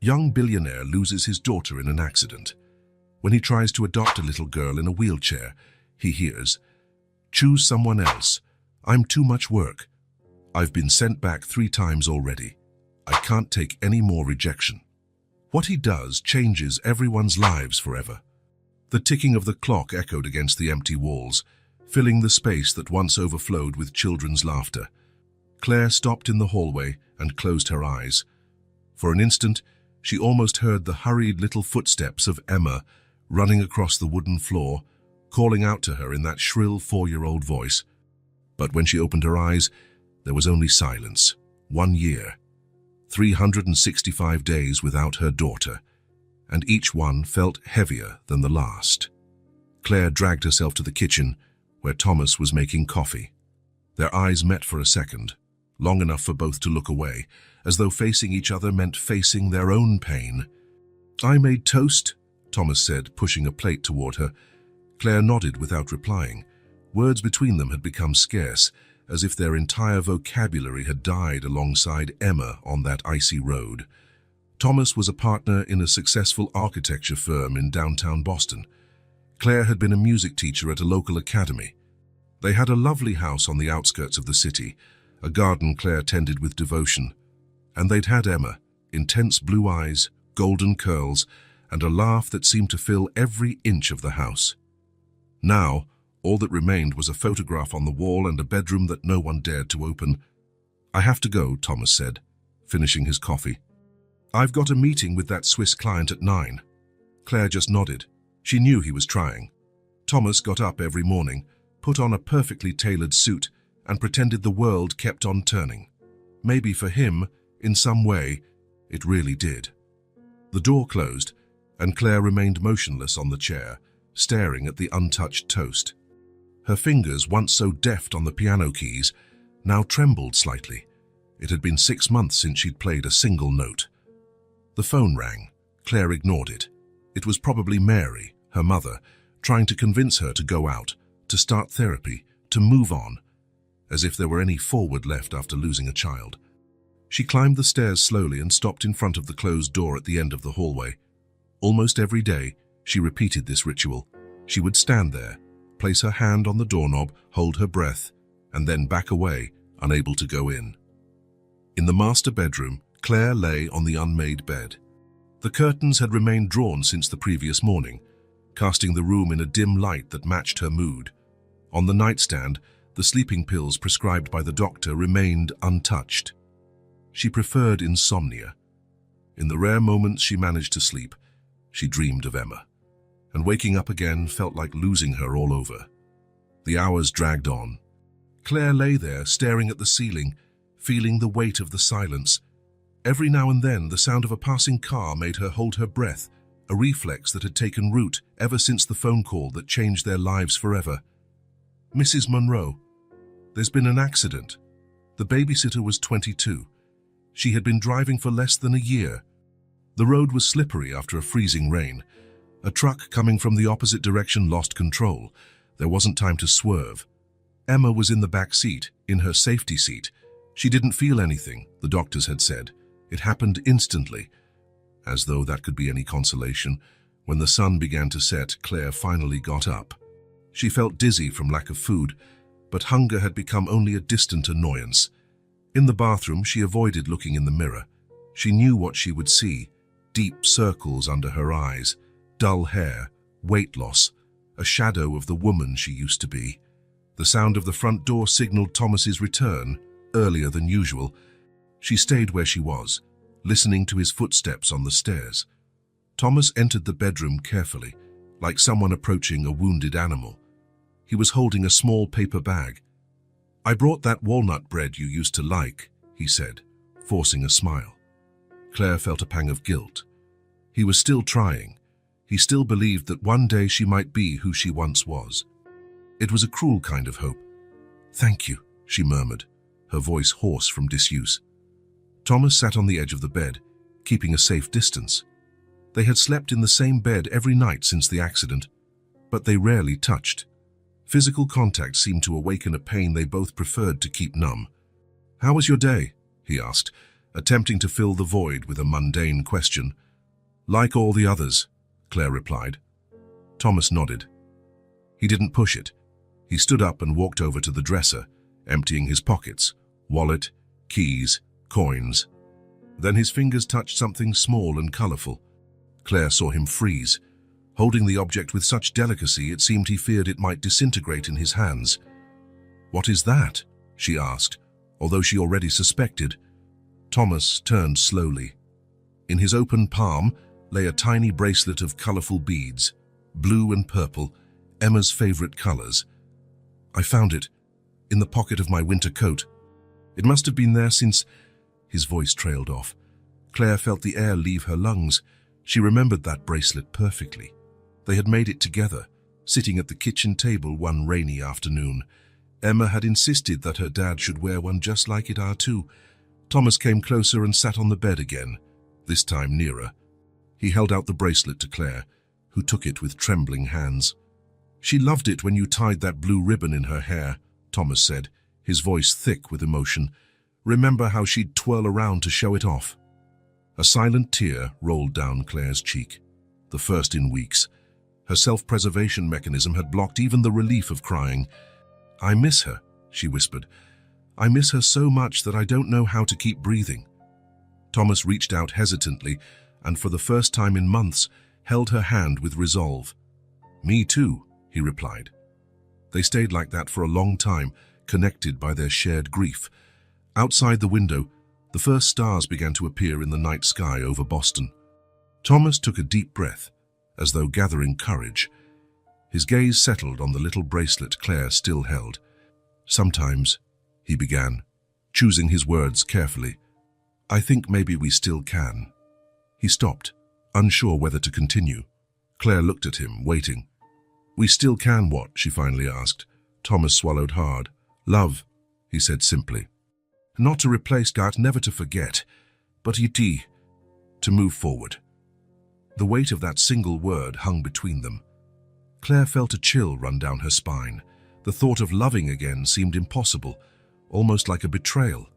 Young billionaire loses his daughter in an accident. When he tries to adopt a little girl in a wheelchair, he hears, "Choose someone else. I'm too much work. I've been sent back 3 times already. I can't take any more rejection." What he does changes everyone's lives forever. The ticking of the clock echoed against the empty walls, filling the space that once overflowed with children's laughter. Claire stopped in the hallway and closed her eyes. For an instant, she almost heard the hurried little footsteps of Emma running across the wooden floor, calling out to her in that shrill 4-year-old voice. But when she opened her eyes, there was only silence. 1 year, 365 days without her daughter, and each one felt heavier than the last. Claire dragged herself to the kitchen, where Thomas was making coffee. Their eyes met for a second, long enough for both to look away, as though facing each other meant facing their own pain. "I made toast," Thomas said, pushing a plate toward her. Claire nodded without replying. Words between them had become scarce, as if their entire vocabulary had died alongside Emma on that icy road. Thomas was a partner in a successful architecture firm in downtown Boston. Claire had been a music teacher at a local academy. They had a lovely house on the outskirts of the city, a garden Claire tended with devotion. And they'd had Emma, intense blue eyes, golden curls, and a laugh that seemed to fill every inch of the house. Now, all that remained was a photograph on the wall and a bedroom that no one dared to open. "I have to go," Thomas said, finishing his coffee. "I've got a meeting with that Swiss client at 9. Claire just nodded. She knew he was trying. Thomas got up every morning, put on a perfectly tailored suit, and pretended the world kept on turning. Maybe for him, in some way, it really did. The door closed, and Claire remained motionless on the chair, staring at the untouched toast. Her fingers, once so deft on the piano keys, now trembled slightly. It had been 6 months since she'd played a single note. The phone rang. Claire ignored it. It was probably Mary, her mother, trying to convince her to go out, to start therapy, to move on, as if there were any forward left after losing a child. She climbed the stairs slowly and stopped in front of the closed door at the end of the hallway. Almost every day, she repeated this ritual. She would stand there, place her hand on the doorknob, hold her breath, and then back away, unable to go in. In the master bedroom, Claire lay on the unmade bed. The curtains had remained drawn since the previous morning, casting the room in a dim light that matched her mood. On the nightstand, the sleeping pills prescribed by the doctor remained untouched. She preferred insomnia. In the rare moments she managed to sleep, she dreamed of Emma, and waking up again felt like losing her all over. The hours dragged on. Claire lay there, staring at the ceiling, feeling the weight of the silence. Every now and then, the sound of a passing car made her hold her breath, a reflex that had taken root ever since the phone call that changed their lives forever. "Mrs. Monroe, there's been an accident." The babysitter was 22. She had been driving for less than a year. The road was slippery after a freezing rain. A truck coming from the opposite direction lost control. There wasn't time to swerve. Emma was in the back seat, in her safety seat. She didn't feel anything, the doctors had said. It happened instantly. As though that could be any consolation, when the sun began to set, Claire finally got up. She felt dizzy from lack of food, but hunger had become only a distant annoyance. In the bathroom, she avoided looking in the mirror. She knew what she would see: deep circles under her eyes, dull hair, weight loss, a shadow of the woman she used to be. The sound of the front door signaled Thomas's return, earlier than usual. She stayed where she was, listening to his footsteps on the stairs. Thomas entered the bedroom carefully, like someone approaching a wounded animal. He was holding a small paper bag. "I brought that walnut bread you used to like," he said, forcing a smile. Claire felt a pang of guilt. He was still trying. He still believed that one day she might be who she once was. It was a cruel kind of hope. "Thank you," she murmured, her voice hoarse from disuse. Thomas sat on the edge of the bed, keeping a safe distance. They had slept in the same bed every night since the accident, but they rarely touched. Physical contact seemed to awaken a pain they both preferred to keep numb. "How was your day?" he asked, attempting to fill the void with a mundane question. "Like all the others," Claire replied. Thomas nodded. He didn't push it. He stood up and walked over to the dresser, emptying his pockets, wallet, keys, coins. Then his fingers touched something small and colorful. Claire saw him freeze. Holding the object with such delicacy, it seemed he feared it might disintegrate in his hands. "What is that?" she asked, although she already suspected. Thomas turned slowly. In his open palm lay a tiny bracelet of colorful beads, blue and purple, Emma's favorite colors. "I found it in the pocket of my winter coat. It must have been there since—" His voice trailed off. Claire felt the air leave her lungs. She remembered that bracelet perfectly. They had made it together, sitting at the kitchen table one rainy afternoon. Emma had insisted that her dad should wear one just like it too. Thomas came closer and sat on the bed again, this time nearer. He held out the bracelet to Claire, who took it with trembling hands. "She loved it when you tied that blue ribbon in her hair," Thomas said, his voice thick with emotion. "Remember how she'd twirl around to show it off?" A silent tear rolled down Claire's cheek, the first in weeks. Her self-preservation mechanism had blocked even the relief of crying. "I miss her," she whispered. "I miss her so much that I don't know how to keep breathing." Thomas reached out hesitantly and, for the first time in months, held her hand with resolve. "Me too," he replied. They stayed like that for a long time, connected by their shared grief. Outside the window, the first stars began to appear in the night sky over Boston. Thomas took a deep breath, as though gathering courage. His gaze settled on the little bracelet Claire still held. "Sometimes," he began, choosing his words carefully, "I think maybe we still can." He stopped, unsure whether to continue. Claire looked at him, waiting. "We still can what?" she finally asked. Thomas swallowed hard. "Love," he said simply. "Not to replace God, never to forget, but to move forward." The weight of that single word hung between them. Claire felt a chill run down her spine. The thought of loving again seemed impossible, almost like a betrayal.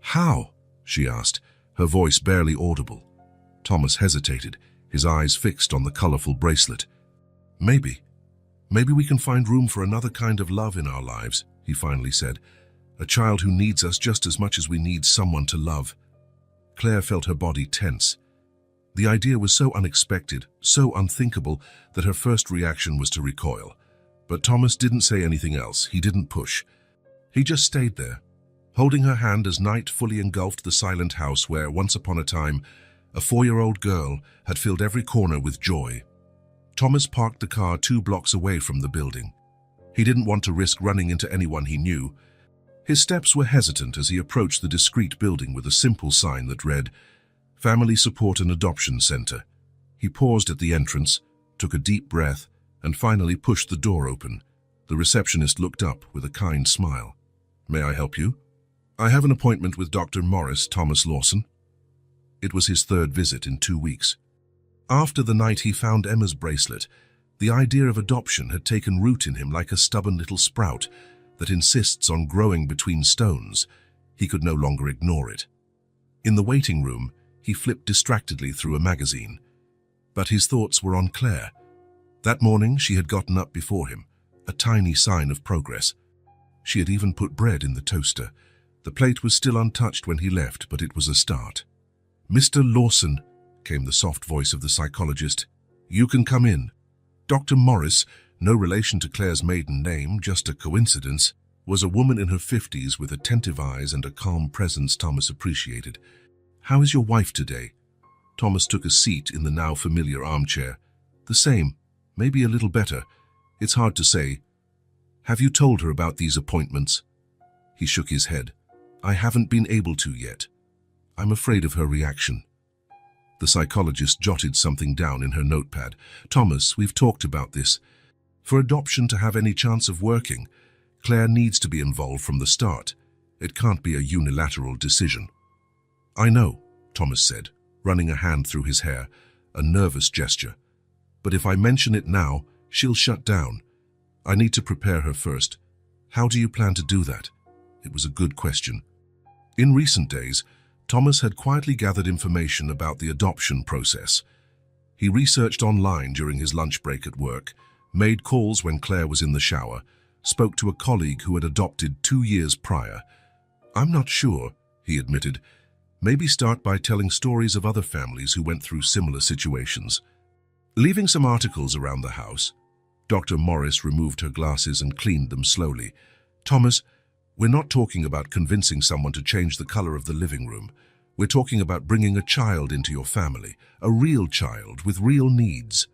"How?" she asked, her voice barely audible. Thomas hesitated, his eyes fixed on the colorful bracelet. Maybe we can find room for another kind of love in our lives," he finally said. "A child who needs us just as much as we need someone to love." Claire felt her body tense. The idea was so unexpected, so unthinkable, that her first reaction was to recoil. But Thomas didn't say anything else. He didn't push. He just stayed there, holding her hand as night fully engulfed the silent house where, once upon a time, a 4-year-old girl had filled every corner with joy. Thomas parked the car 2 blocks away from the building. He didn't want to risk running into anyone he knew. His steps were hesitant as he approached the discreet building with a simple sign that read, "Family Support and Adoption Center." He paused at the entrance, took a deep breath, and finally pushed the door open. The receptionist looked up with a kind smile. "May I help you?" "I have an appointment with Dr. Morris, Thomas Lawson." It was his 3rd visit in 2 weeks. After the night he found Emma's bracelet, the idea of adoption had taken root in him like a stubborn little sprout that insists on growing between stones. He could no longer ignore it. In the waiting room, he flipped distractedly through a magazine. But his thoughts were on Claire. That morning she had gotten up before him, a tiny sign of progress. She had even put bread in the toaster. The plate was still untouched when he left, but it was a start. "Mr. Lawson," came the soft voice of the psychologist. "You can come in." Dr. Morris, no relation to Claire's maiden name, just a coincidence, was a woman in her 50s with attentive eyes and a calm presence Thomas appreciated. "How is your wife today?" Thomas took a seat in the now familiar armchair. "The same, maybe a little better. It's hard to say." "Have you told her about these appointments?" He shook his head. "I haven't been able to yet. I'm afraid of her reaction." The psychologist jotted something down in her notepad. "Thomas, we've talked about this. For adoption to have any chance of working, Claire needs to be involved from the start. It can't be a unilateral decision." "I know," Thomas said, running a hand through his hair, a nervous gesture. "But if I mention it now, she'll shut down. I need to prepare her first. How do you plan to do that?" It was a good question. In recent days, Thomas had quietly gathered information about the adoption process. He researched online during his lunch break at work, made calls when Claire was in the shower, spoke to a colleague who had adopted 2 years prior. "I'm not sure," he admitted. "Maybe start by telling stories of other families who went through similar situations." Leaving some articles around the house, Dr. Morris removed her glasses and cleaned them slowly. "Thomas, we're not talking about convincing someone to change the color of the living room. We're talking about bringing a child into your family, a real child with real needs."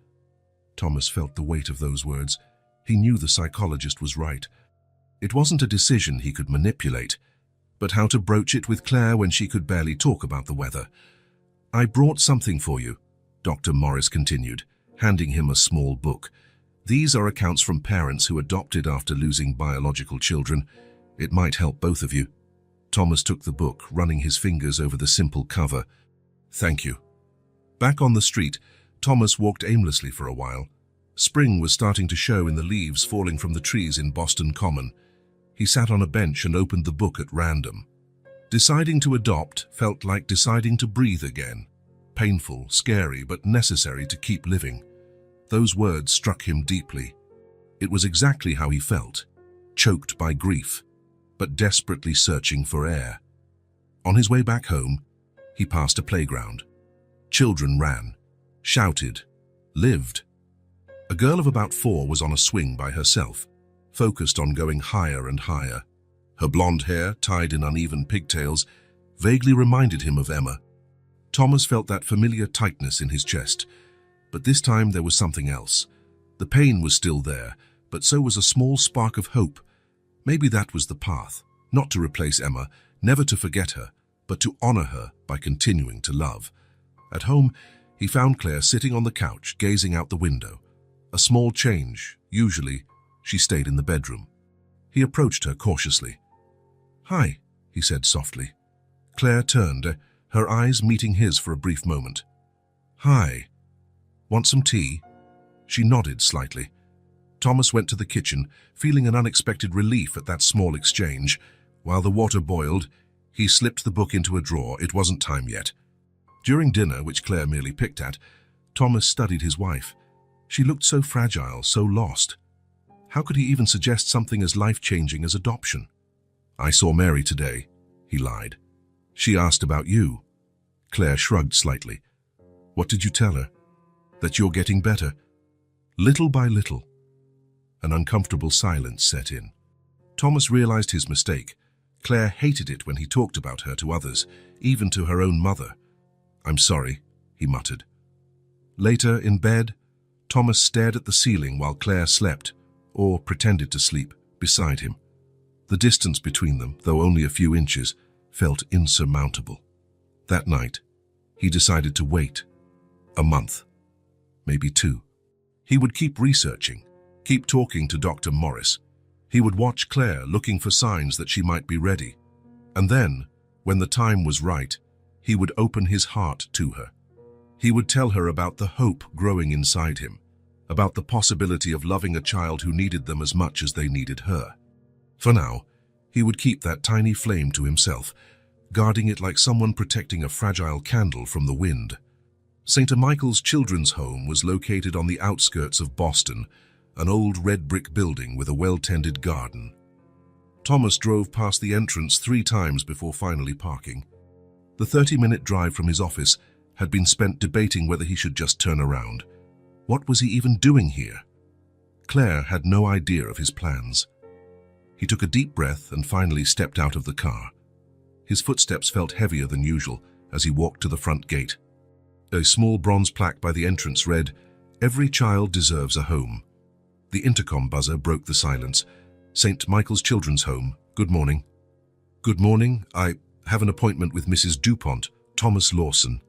Thomas felt the weight of those words. He knew the psychologist was right. It wasn't a decision he could manipulate, but how to broach it with Claire when she could barely talk about the weather. "I brought something for you," Dr. Morris continued, handing him a small book. "These are accounts from parents who adopted after losing biological children. It might help both of you." Thomas took the book, running his fingers over the simple cover. "Thank you." Back on the street, Thomas walked aimlessly for a while. Spring was starting to show in the leaves falling from the trees in Boston Common. He sat on a bench and opened the book at random. Deciding to adopt felt like deciding to breathe again. Painful, scary, but necessary to keep living. Those words struck him deeply. It was exactly how he felt, choked by grief, but desperately searching for air. On his way back home, he passed a playground. Children ran, shouted, lived. A girl of about 4 was on a swing by herself, focused on going higher and higher. Her blonde hair, tied in uneven pigtails, vaguely reminded him of Emma. Thomas felt that familiar tightness in his chest, but this time there was something else. The pain was still there, but so was a small spark of hope. Maybe that was the path, not to replace Emma, never to forget her, but to honor her by continuing to love. At home, he found Claire sitting on the couch, gazing out the window. A small change. Usually, she stayed in the bedroom. He approached her cautiously. "Hi," he said softly. Claire turned, her eyes meeting his for a brief moment. "Hi. Want some tea?" She nodded slightly. Thomas went to the kitchen, feeling an unexpected relief at that small exchange. While the water boiled, he slipped the book into a drawer. It wasn't time yet. During dinner, which Claire merely picked at, Thomas studied his wife. She looked so fragile, so lost. How could he even suggest something as life-changing as adoption? "I saw Mary today," he lied. "She asked about you." Claire shrugged slightly. "What did you tell her? That you're getting better?" Little by little, an uncomfortable silence set in. Thomas realized his mistake. Claire hated it when he talked about her to others, even to her own mother. "I'm sorry," he muttered. Later, in bed, Thomas stared at the ceiling while Claire slept, or pretended to sleep, beside him. The distance between them, though only a few inches, felt insurmountable. That night, he decided to wait. A month. Maybe 2. He would keep researching, keep talking to Dr. Morris. He would watch Claire, looking for signs that she might be ready. And then, when the time was right, he would open his heart to her. He would tell her about the hope growing inside him, about the possibility of loving a child who needed them as much as they needed her. For now, he would keep that tiny flame to himself, guarding it like someone protecting a fragile candle from the wind. St. Michael's Children's Home was located on the outskirts of Boston, an old red brick building with a well-tended garden. Thomas drove past the entrance 3 times before finally parking. The 30-minute drive from his office had been spent debating whether he should just turn around. What was he even doing here? Claire had no idea of his plans. He took a deep breath and finally stepped out of the car. His footsteps felt heavier than usual as he walked to the front gate. A small bronze plaque by the entrance read, "Every child deserves a home." The intercom buzzer broke the silence. "St. Michael's Children's Home, good morning." "Good morning. I have an appointment with Mrs. DuPont, Thomas Lawson."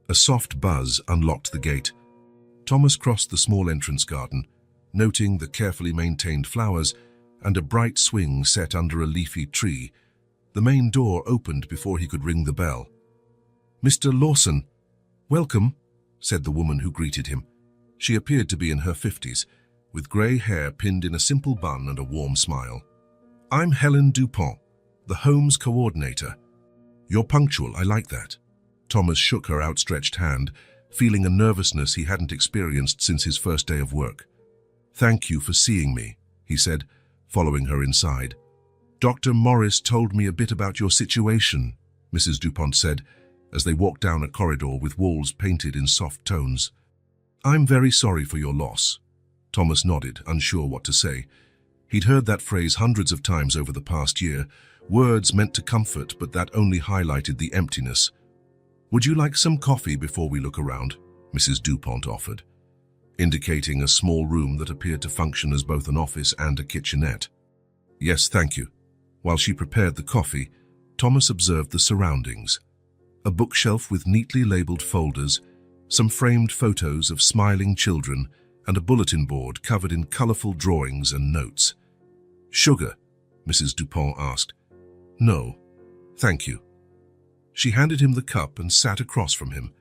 A soft buzz unlocked the gate. Thomas crossed the small entrance garden, noting the carefully maintained flowers and a bright swing set under a leafy tree. The main door opened before he could ring the bell. "Mr. Lawson, welcome," said the woman who greeted him. She appeared to be in her 50s, with grey hair pinned in a simple bun and a warm smile. "I'm Helen DuPont, the home's coordinator." You're punctual, I like that. Thomas shook her outstretched hand, feeling a nervousness he hadn't experienced since his first day of work. Thank you for seeing me, he said, following her inside. Dr. Morris told me a bit about your situation, Mrs. Dupont said, as they walked down a corridor with walls painted in soft tones. I'm very sorry for your loss. Thomas nodded, unsure what to say. He'd heard that phrase hundreds of times over the past year, words meant to comfort, but that only highlighted the emptiness. Would you like some coffee before we look around? Mrs. Dupont offered, indicating a small room that appeared to function as both an office and a kitchenette. Yes, thank you. While she prepared the coffee, Thomas observed the surroundings. A bookshelf with neatly labeled folders, some framed photos of smiling children, and a bulletin board covered in colorful drawings and notes. Sugar? Mrs. Dupont asked. No, thank you. She handed him the cup and sat across from him.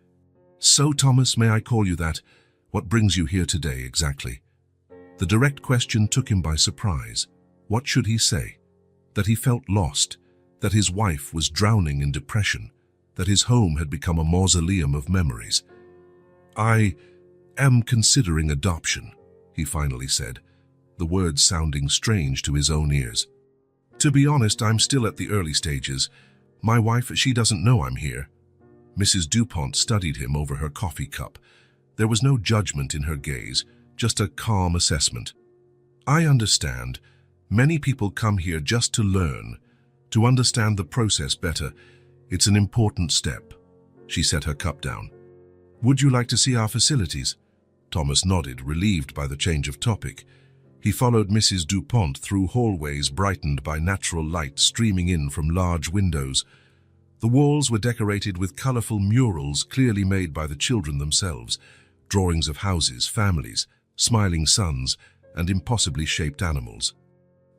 So, Thomas, may I call you that? What brings you here today, exactly? The direct question took him by surprise. What should he say? That he felt lost, that his wife was drowning in depression, that his home had become a mausoleum of memories. I am considering adoption, he finally said, the words sounding strange to his own ears. To be honest, I'm still at the early stages. My wife, she doesn't know I'm here. Mrs. Dupont studied him over her coffee cup. There was no judgment in her gaze, just a calm assessment. I understand. Many people come here just to learn, to understand the process better. It's an important step. She set her cup down. Would you like to see our facilities? Thomas nodded, relieved by the change of topic. He followed Mrs. Dupont through hallways brightened by natural light streaming in from large windows. The walls were decorated with colorful murals clearly made by the children themselves, drawings of houses, families, smiling suns, and impossibly shaped animals.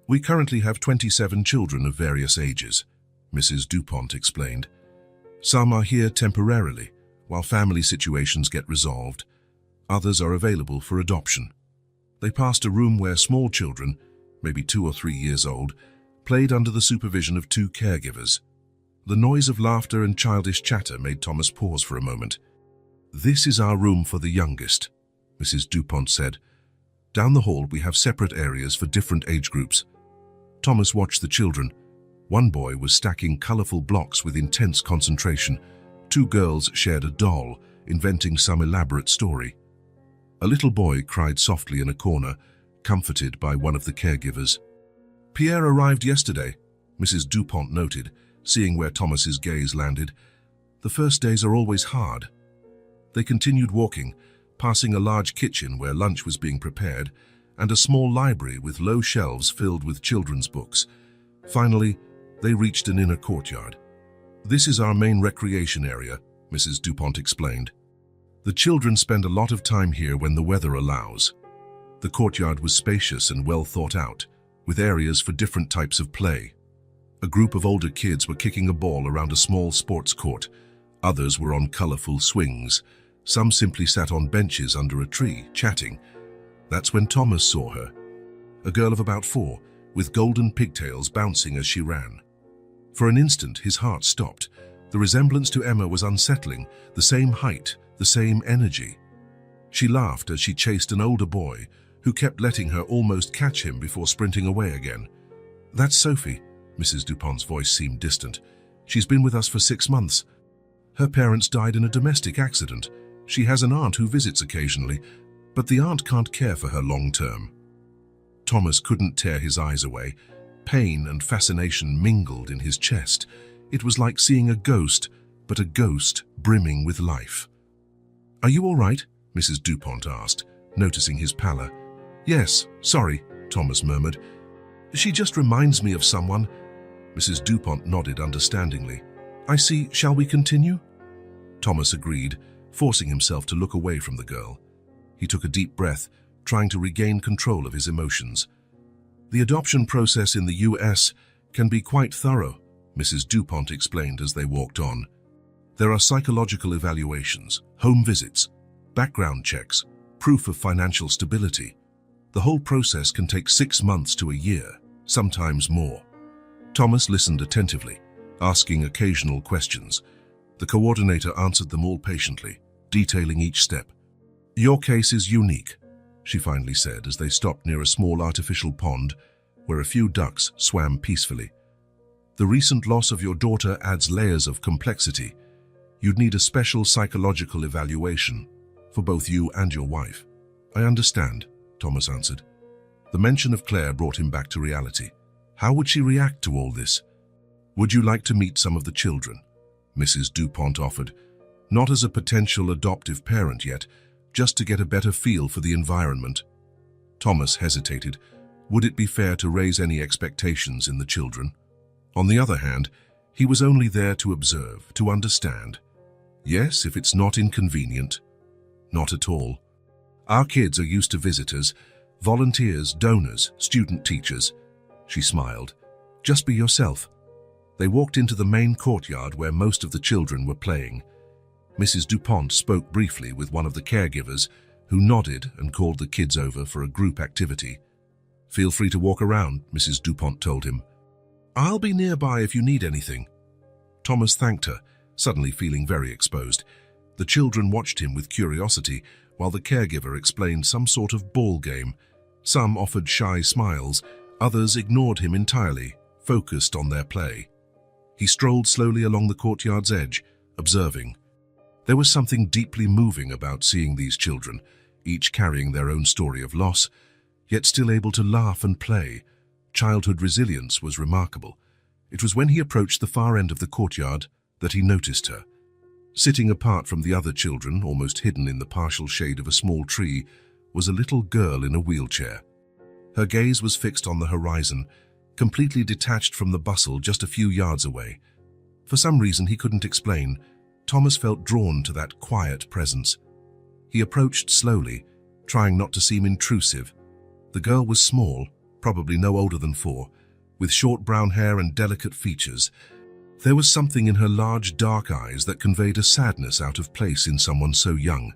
We currently have 27 children of various ages, Mrs. Dupont explained. Some are here temporarily, while family situations get resolved. Others are available for adoption. They passed a room where small children, maybe 2 or 3 years old, played under the supervision of 2 caregivers. The noise of laughter and childish chatter made Thomas pause for a moment. This is our room for the youngest, Mrs. Dupont said. Down the hall we have separate areas for different age groups. Thomas watched the children. One boy was stacking colorful blocks with intense concentration. 2 girls shared a doll, inventing some elaborate story. A little boy cried softly in a corner, comforted by one of the caregivers. Pierre arrived yesterday, Mrs. Dupont noted, seeing where Thomas's gaze landed. The first days are always hard. They continued walking, passing a large kitchen where lunch was being prepared, and a small library with low shelves filled with children's books. Finally, they reached an inner courtyard. This is our main recreation area, Mrs. Dupont explained. The children spend a lot of time here when the weather allows. The courtyard was spacious and well thought out, with areas for different types of play. A group of older kids were kicking a ball around a small sports court. Others were on colorful swings. Some simply sat on benches under a tree, chatting. That's when Thomas saw her. A girl of about 4, with golden pigtails bouncing as she ran. For an instant, his heart stopped. The resemblance to Emma was unsettling, the same height, the same energy. She laughed as she chased an older boy, who kept letting her almost catch him before sprinting away again. That's Sophie, Mrs. Dupont's voice seemed distant. She's been with us for 6 months. Her parents died in a domestic accident. She has an aunt who visits occasionally, but the aunt can't care for her long term. Thomas couldn't tear his eyes away. Pain and fascination mingled in his chest. It was like seeing a ghost, but a ghost brimming with life. Are you all right? Mrs. Dupont asked, noticing his pallor. Yes, sorry, Thomas murmured. She just reminds me of someone. Mrs. Dupont nodded understandingly. I see. Shall we continue? Thomas agreed, forcing himself to look away from the girl. He took a deep breath, trying to regain control of his emotions. The adoption process in the US can be quite thorough, Mrs. Dupont explained as they walked on. There are psychological evaluations, home visits, background checks, proof of financial stability. The whole process can take 6 months to a year, sometimes more. Thomas listened attentively, asking occasional questions. The coordinator answered them all patiently, detailing each step. "Your case is unique," she finally said as they stopped near a small artificial pond where a few ducks swam peacefully. "The recent loss of your daughter adds layers of complexity. You'd need a special psychological evaluation for both you and your wife." "I understand," Thomas answered. The mention of Claire brought him back to reality. How would she react to all this? "Would you like to meet some of the children?" Mrs. DuPont offered, not as a potential adoptive parent yet, just to get a better feel for the environment. Thomas hesitated. Would it be fair to raise any expectations in the children? On the other hand, he was only there to observe, to understand. Yes, if it's not inconvenient. Not at all. Our kids are used to visitors, volunteers, donors, student teachers. She smiled. Just be yourself. They walked into the main courtyard where most of the children were playing. Mrs. DuPont spoke briefly with one of the caregivers, who nodded and called the kids over for a group activity. "Feel free to walk around," Mrs. DuPont told him. "I'll be nearby if you need anything." Thomas thanked her, suddenly feeling very exposed. The children watched him with curiosity, while the caregiver explained some sort of ball game. Some offered shy smiles, others ignored him entirely, focused on their play. He strolled slowly along the courtyard's edge, observing. There was something deeply moving about seeing these children, each carrying their own story of loss, yet still able to laugh and play. Childhood resilience was remarkable. It was when he approached the far end of the courtyard that he noticed her. Sitting apart from the other children, almost hidden in the partial shade of a small tree, was a little girl in a wheelchair. Her gaze was fixed on the horizon, completely detached from the bustle just a few yards away. For some reason he couldn't explain, Thomas felt drawn to that quiet presence. He approached slowly, trying not to seem intrusive. The girl was small, probably no older than 4, with short brown hair and delicate features. There was something in her large dark eyes that conveyed a sadness out of place in someone so young.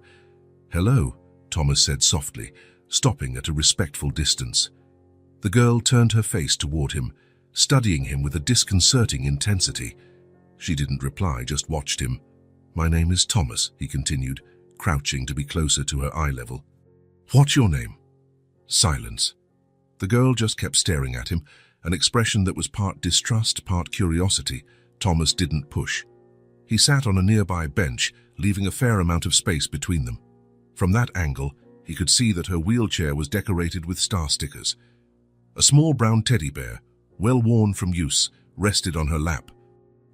"Hello," Thomas said softly, stopping at a respectful distance. The girl turned her face toward him, studying him with a disconcerting intensity. She didn't reply, just watched him. "My name is Thomas," he continued, crouching to be closer to her eye level. "What's your name?" Silence. The girl just kept staring at him, an expression that was part distrust, part curiosity. Thomas didn't push. He sat on a nearby bench, leaving a fair amount of space between them. From that angle, he could see that her wheelchair was decorated with star stickers. A small brown teddy bear, well worn from use, rested on her lap.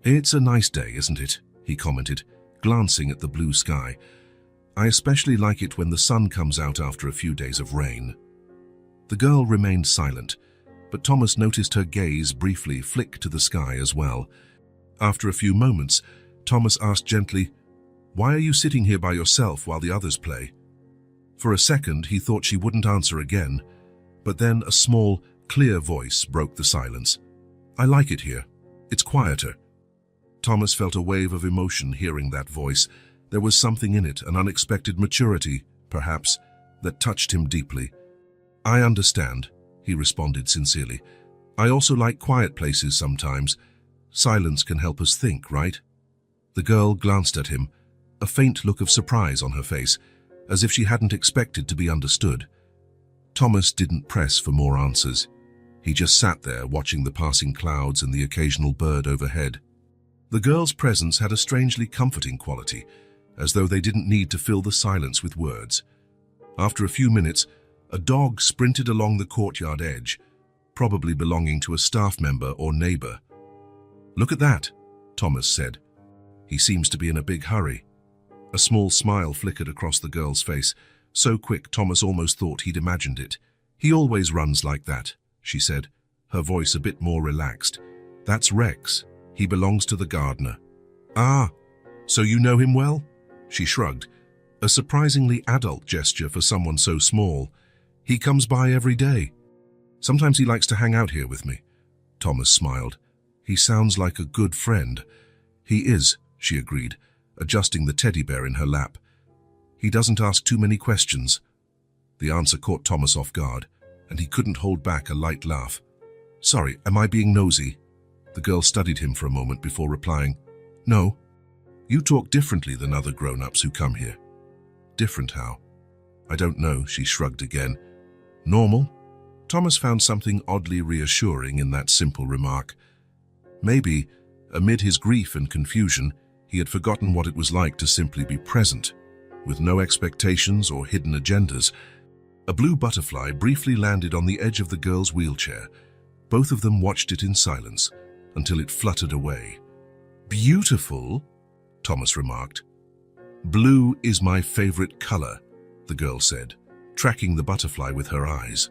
"It's a nice day, isn't it?" he commented, glancing at the blue sky. "I especially like it when the sun comes out after a few days of rain." The girl remained silent, but Thomas noticed her gaze briefly flick to the sky as well. After a few moments, Thomas asked gently, "Why are you sitting here by yourself while the others play?" For a second, he thought she wouldn't answer again, but then a small, clear voice broke the silence. "I like it here. It's quieter." Thomas felt a wave of emotion hearing that voice. There was something in it, an unexpected maturity, perhaps, that touched him deeply. "I understand," he responded sincerely. "I also like quiet places sometimes. Silence can help us think, right?" The girl glanced at him, a faint look of surprise on her face, as if she hadn't expected to be understood. Thomas didn't press for more answers. He just sat there watching the passing clouds and the occasional bird overhead. The girl's presence had a strangely comforting quality, as though they didn't need to fill the silence with words. After a few minutes, a dog sprinted along the courtyard edge, probably belonging to a staff member or neighbor. "Look at that," Thomas said. "He seems to be in a big hurry." A small smile flickered across the girl's face, so quick Thomas almost thought he'd imagined it. "He always runs like that," she said, her voice a bit more relaxed. "That's Rex. He belongs to the gardener." "Ah, so you know him well?" She shrugged, a surprisingly adult gesture for someone so small. "He comes by every day. Sometimes he likes to hang out here with me." Thomas smiled. "He sounds like a good friend." "He is," she agreed, adjusting the teddy bear in her lap. "He doesn't ask too many questions." The answer caught Thomas off guard, and he couldn't hold back a light laugh. "Sorry, am I being nosy?" The girl studied him for a moment before replying, "No. You talk differently than other grown-ups who come here." "Different how?" "I don't know," she shrugged again. "Normal?" Thomas found something oddly reassuring in that simple remark. Maybe, amid his grief and confusion, he had forgotten what it was like to simply be present, with no expectations or hidden agendas. A blue butterfly briefly landed on the edge of the girl's wheelchair. Both of them watched it in silence until it fluttered away. "Beautiful," Thomas remarked. "Blue is my favorite color," the girl said, tracking the butterfly with her eyes.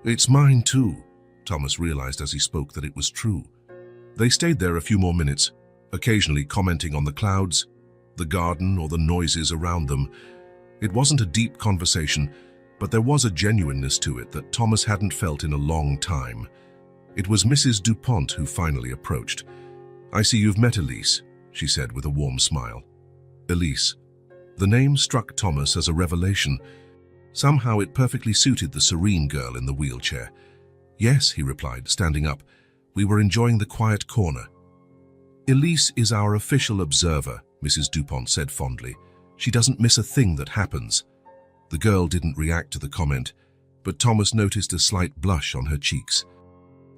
"It's mine too," Thomas realized as he spoke that it was true. They stayed there a few more minutes, occasionally commenting on the clouds, the garden, or the noises around them. It wasn't a deep conversation, but there was a genuineness to it that Thomas hadn't felt in a long time. It was Mrs. Dupont who finally approached. "I see you've met Elise," she said with a warm smile. Elise. The name struck Thomas as a revelation. Somehow it perfectly suited the serene girl in the wheelchair. "Yes," he replied, standing up. "We were enjoying the quiet corner." "Elise is our official observer," Mrs. Dupont said fondly. "She doesn't miss a thing that happens." The girl didn't react to the comment, but Thomas noticed a slight blush on her cheeks.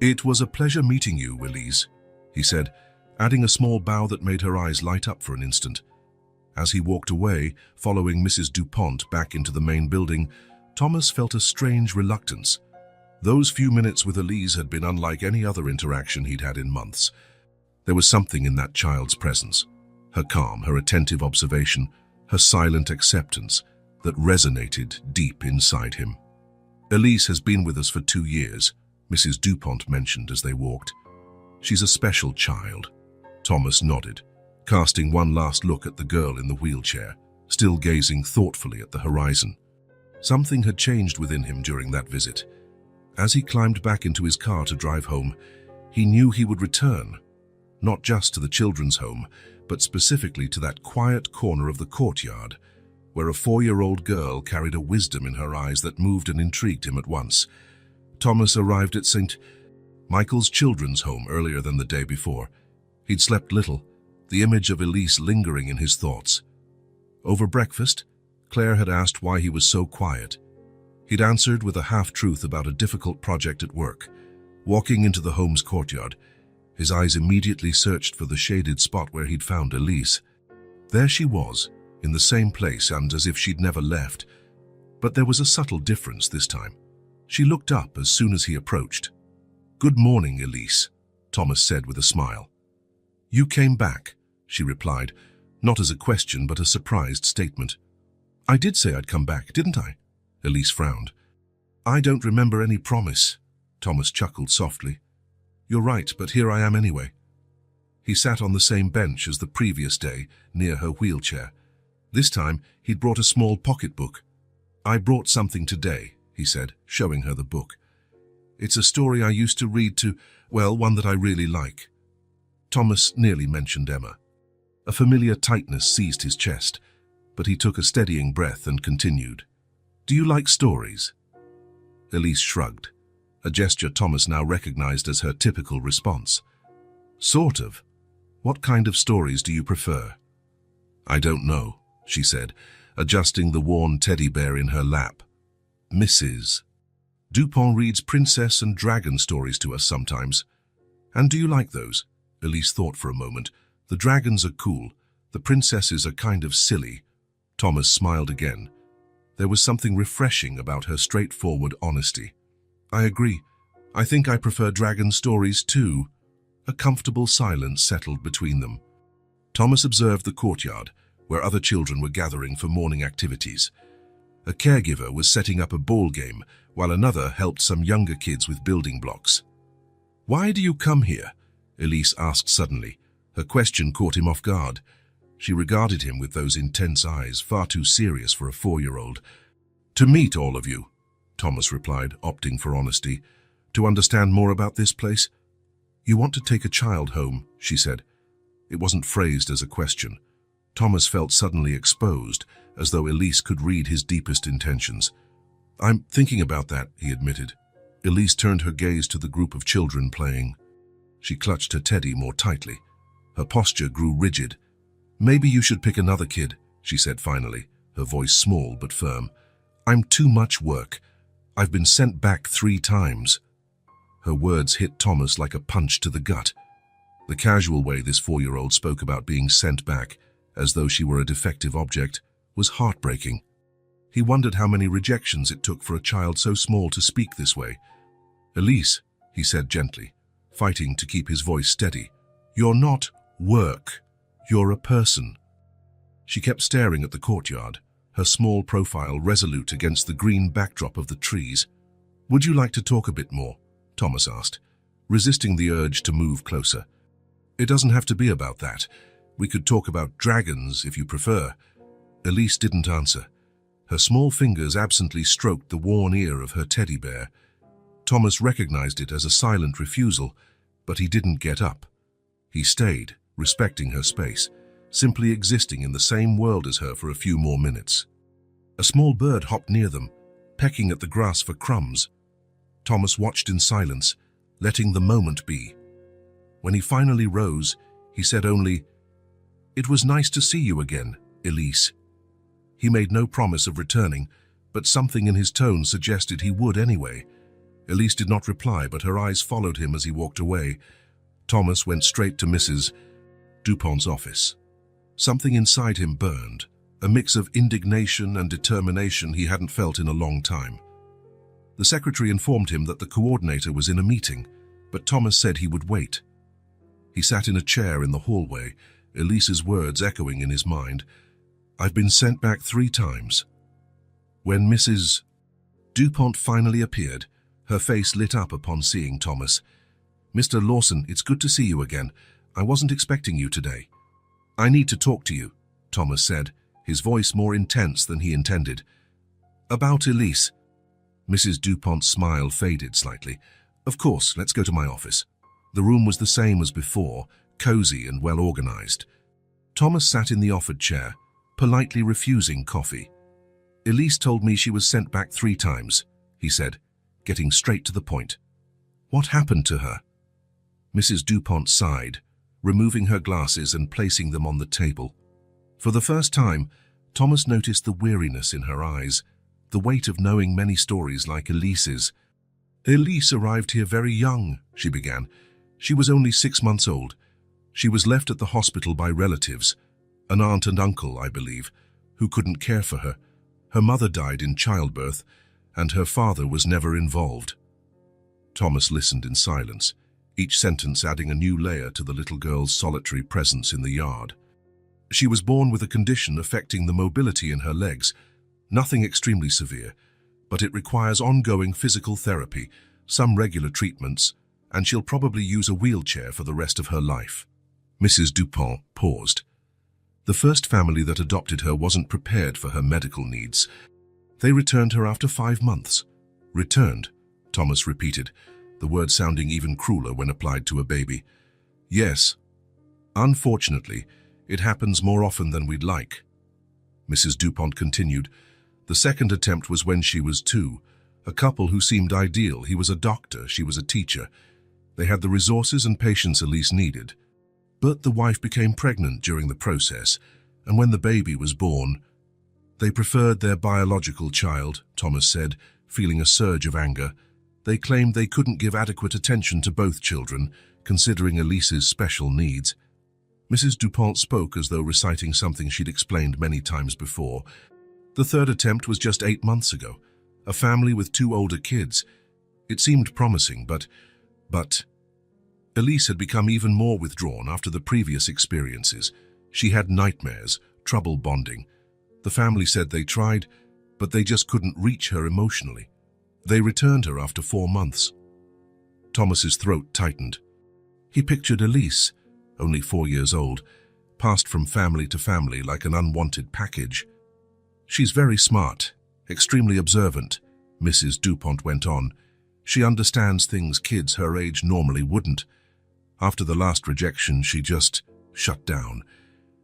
"It was a pleasure meeting you, Elise," he said, adding a small bow that made her eyes light up for an instant. As he walked away, following Mrs. Dupont back into the main building, Thomas felt a strange reluctance. Those few minutes with Elise had been unlike any other interaction he'd had in months. There was something in that child's presence, her calm, her attentive observation, her silent acceptance, that resonated deep inside him. "Elise has been with us for 2 years, Mrs. Dupont mentioned as they walked. "She's a special child." Thomas nodded, casting one last look at the girl in the wheelchair, still gazing thoughtfully at the horizon. Something had changed within him during that visit. As he climbed back into his car to drive home, he knew he would return, not just to the children's home, but specifically to that quiet corner of the courtyard, where a 4-year-old girl carried a wisdom in her eyes that moved and intrigued him at once. Thomas arrived at St. Michael's Children's Home earlier than the day before. He'd slept little, the image of Elise lingering in his thoughts. Over breakfast, Claire had asked why he was so quiet. He'd answered with a half-truth about a difficult project at work. Walking into the home's courtyard, his eyes immediately searched for the shaded spot where he'd found Elise. There she was, in the same place and as if she'd never left. But there was a subtle difference this time. She looked up as soon as he approached. "Good morning, Elise," Thomas said with a smile. "You came back," she replied, not as a question but a surprised statement. "I did say I'd come back, didn't I?" Elise frowned. "I don't remember any promise," Thomas chuckled softly. "You're right, but here I am anyway." He sat on the same bench as the previous day, near her wheelchair. This time, he'd brought a small pocketbook. "I brought something today," he said, showing her the book. "It's a story I used to read to, well, one that I really like." Thomas nearly mentioned Emma. A familiar tightness seized his chest, but he took a steadying breath and continued. "Do you like stories?" Elise shrugged, a gesture Thomas now recognized as her typical response. "Sort of. What kind of stories do you prefer?" "I don't know," she said, adjusting the worn teddy bear in her lap. "Mrs. Dupont reads princess and dragon stories to us sometimes." "And do you like those?" Elise thought for a moment. "The dragons are cool. The princesses are kind of silly." Thomas smiled again. There was something refreshing about her straightforward honesty. "I agree. I think I prefer dragon stories too." A comfortable silence settled between them. Thomas observed the courtyard, where other children were gathering for morning activities. A caregiver was setting up a ball game, while another helped some younger kids with building blocks. "Why do you come here?" Elise asked suddenly. Her question caught him off guard. She regarded him with those intense eyes, far too serious for a 4-year-old. "To meet all of you," Thomas replied, opting for honesty. "To understand more about this place?" "You want to take a child home," she said. It wasn't phrased as a question. Thomas felt suddenly exposed, as though Elise could read his deepest intentions. "I'm thinking about that," he admitted. Elise turned her gaze to the group of children playing. She clutched her teddy more tightly. Her posture grew rigid. "Maybe you should pick another kid," she said finally, her voice small but firm. "I'm too much work. I've been sent back 3 times. Her words hit Thomas like a punch to the gut. The casual way this 4-year-old spoke about being sent back, as though she were a defective object, was heartbreaking. He wondered how many rejections it took for a child so small to speak this way. "Elise," he said gently, fighting to keep his voice steady, "you're not work. You're a person." She kept staring at the courtyard, her small profile resolute against the green backdrop of the trees. "Would you like to talk a bit more?" Thomas asked, resisting the urge to move closer. "It doesn't have to be about that. We could talk about dragons if you prefer." Elise didn't answer. Her small fingers absently stroked the worn ear of her teddy bear. Thomas recognized it as a silent refusal, but he didn't get up. He stayed, respecting her space, simply existing in the same world as her for a few more minutes. A small bird hopped near them, pecking at the grass for crumbs. Thomas watched in silence, letting the moment be. When he finally rose, he said only, "It was nice to see you again, Elise." He made no promise of returning, but something in his tone suggested he would anyway. Elise did not reply, but her eyes followed him as he walked away. Thomas went straight to Mrs. Dupont's office. Something inside him burned, a mix of indignation and determination he hadn't felt in a long time. The secretary informed him that the coordinator was in a meeting, but Thomas said he would wait. He sat in a chair in the hallway, Elise's words echoing in his mind. "I've been sent back 3 times. When Mrs. Dupont finally appeared, her face lit up upon seeing Thomas. "Mr. Lawson, it's good to see you again. I wasn't expecting you today." "I need to talk to you," Thomas said, his voice more intense than he intended. "About Elise." Mrs. Dupont's smile faded slightly. "Of course, let's go to my office." The room was the same as before, cozy and well organized. Thomas sat in the offered chair, politely refusing coffee. "Elise told me she was sent back 3 times, he said, getting straight to the point. "What happened to her?" Mrs. Dupont sighed, removing her glasses and placing them on the table. For the first time, Thomas noticed the weariness in her eyes, the weight of knowing many stories like Elise's. "Elise arrived here very young," she began. "She was only 6 months old. She was left at the hospital by relatives, an aunt and uncle, I believe, who couldn't care for her. Her mother died in childbirth, and her father was never involved." Thomas listened in silence, each sentence adding a new layer to the little girl's solitary presence in the yard. "She was born with a condition affecting the mobility in her legs, nothing extremely severe, but it requires ongoing physical therapy, some regular treatments, and she'll probably use a wheelchair for the rest of her life." Mrs. Dupont paused. The first family that adopted her wasn't prepared for her medical needs. They returned her after 5 months. "Returned," Thomas repeated, the word sounding even crueler when applied to a baby. "Yes. Unfortunately, it happens more often than we'd like." Mrs. Dupont continued. "The second attempt was when she was 2. A couple who seemed ideal. He was a doctor, she was a teacher. They had the resources and patience Elise needed. But the wife became pregnant during the process, and when the baby was born, they preferred their biological child," Thomas said, feeling a surge of anger. "They claimed they couldn't give adequate attention to both children, considering Elise's special needs." Mrs. Dupont spoke as though reciting something she'd explained many times before. "The third attempt was just 8 months ago. A family with 2 older kids. It seemed promising, but Elise had become even more withdrawn after the previous experiences. She had nightmares, trouble bonding. The family said they tried, but they just couldn't reach her emotionally. They returned her after 4 months." Thomas's throat tightened. He pictured Elise, only 4 years old, passed from family to family like an unwanted package. "She's very smart, extremely observant," Mrs. Dupont went on. "She understands things kids her age normally wouldn't. After the last rejection, she just shut down.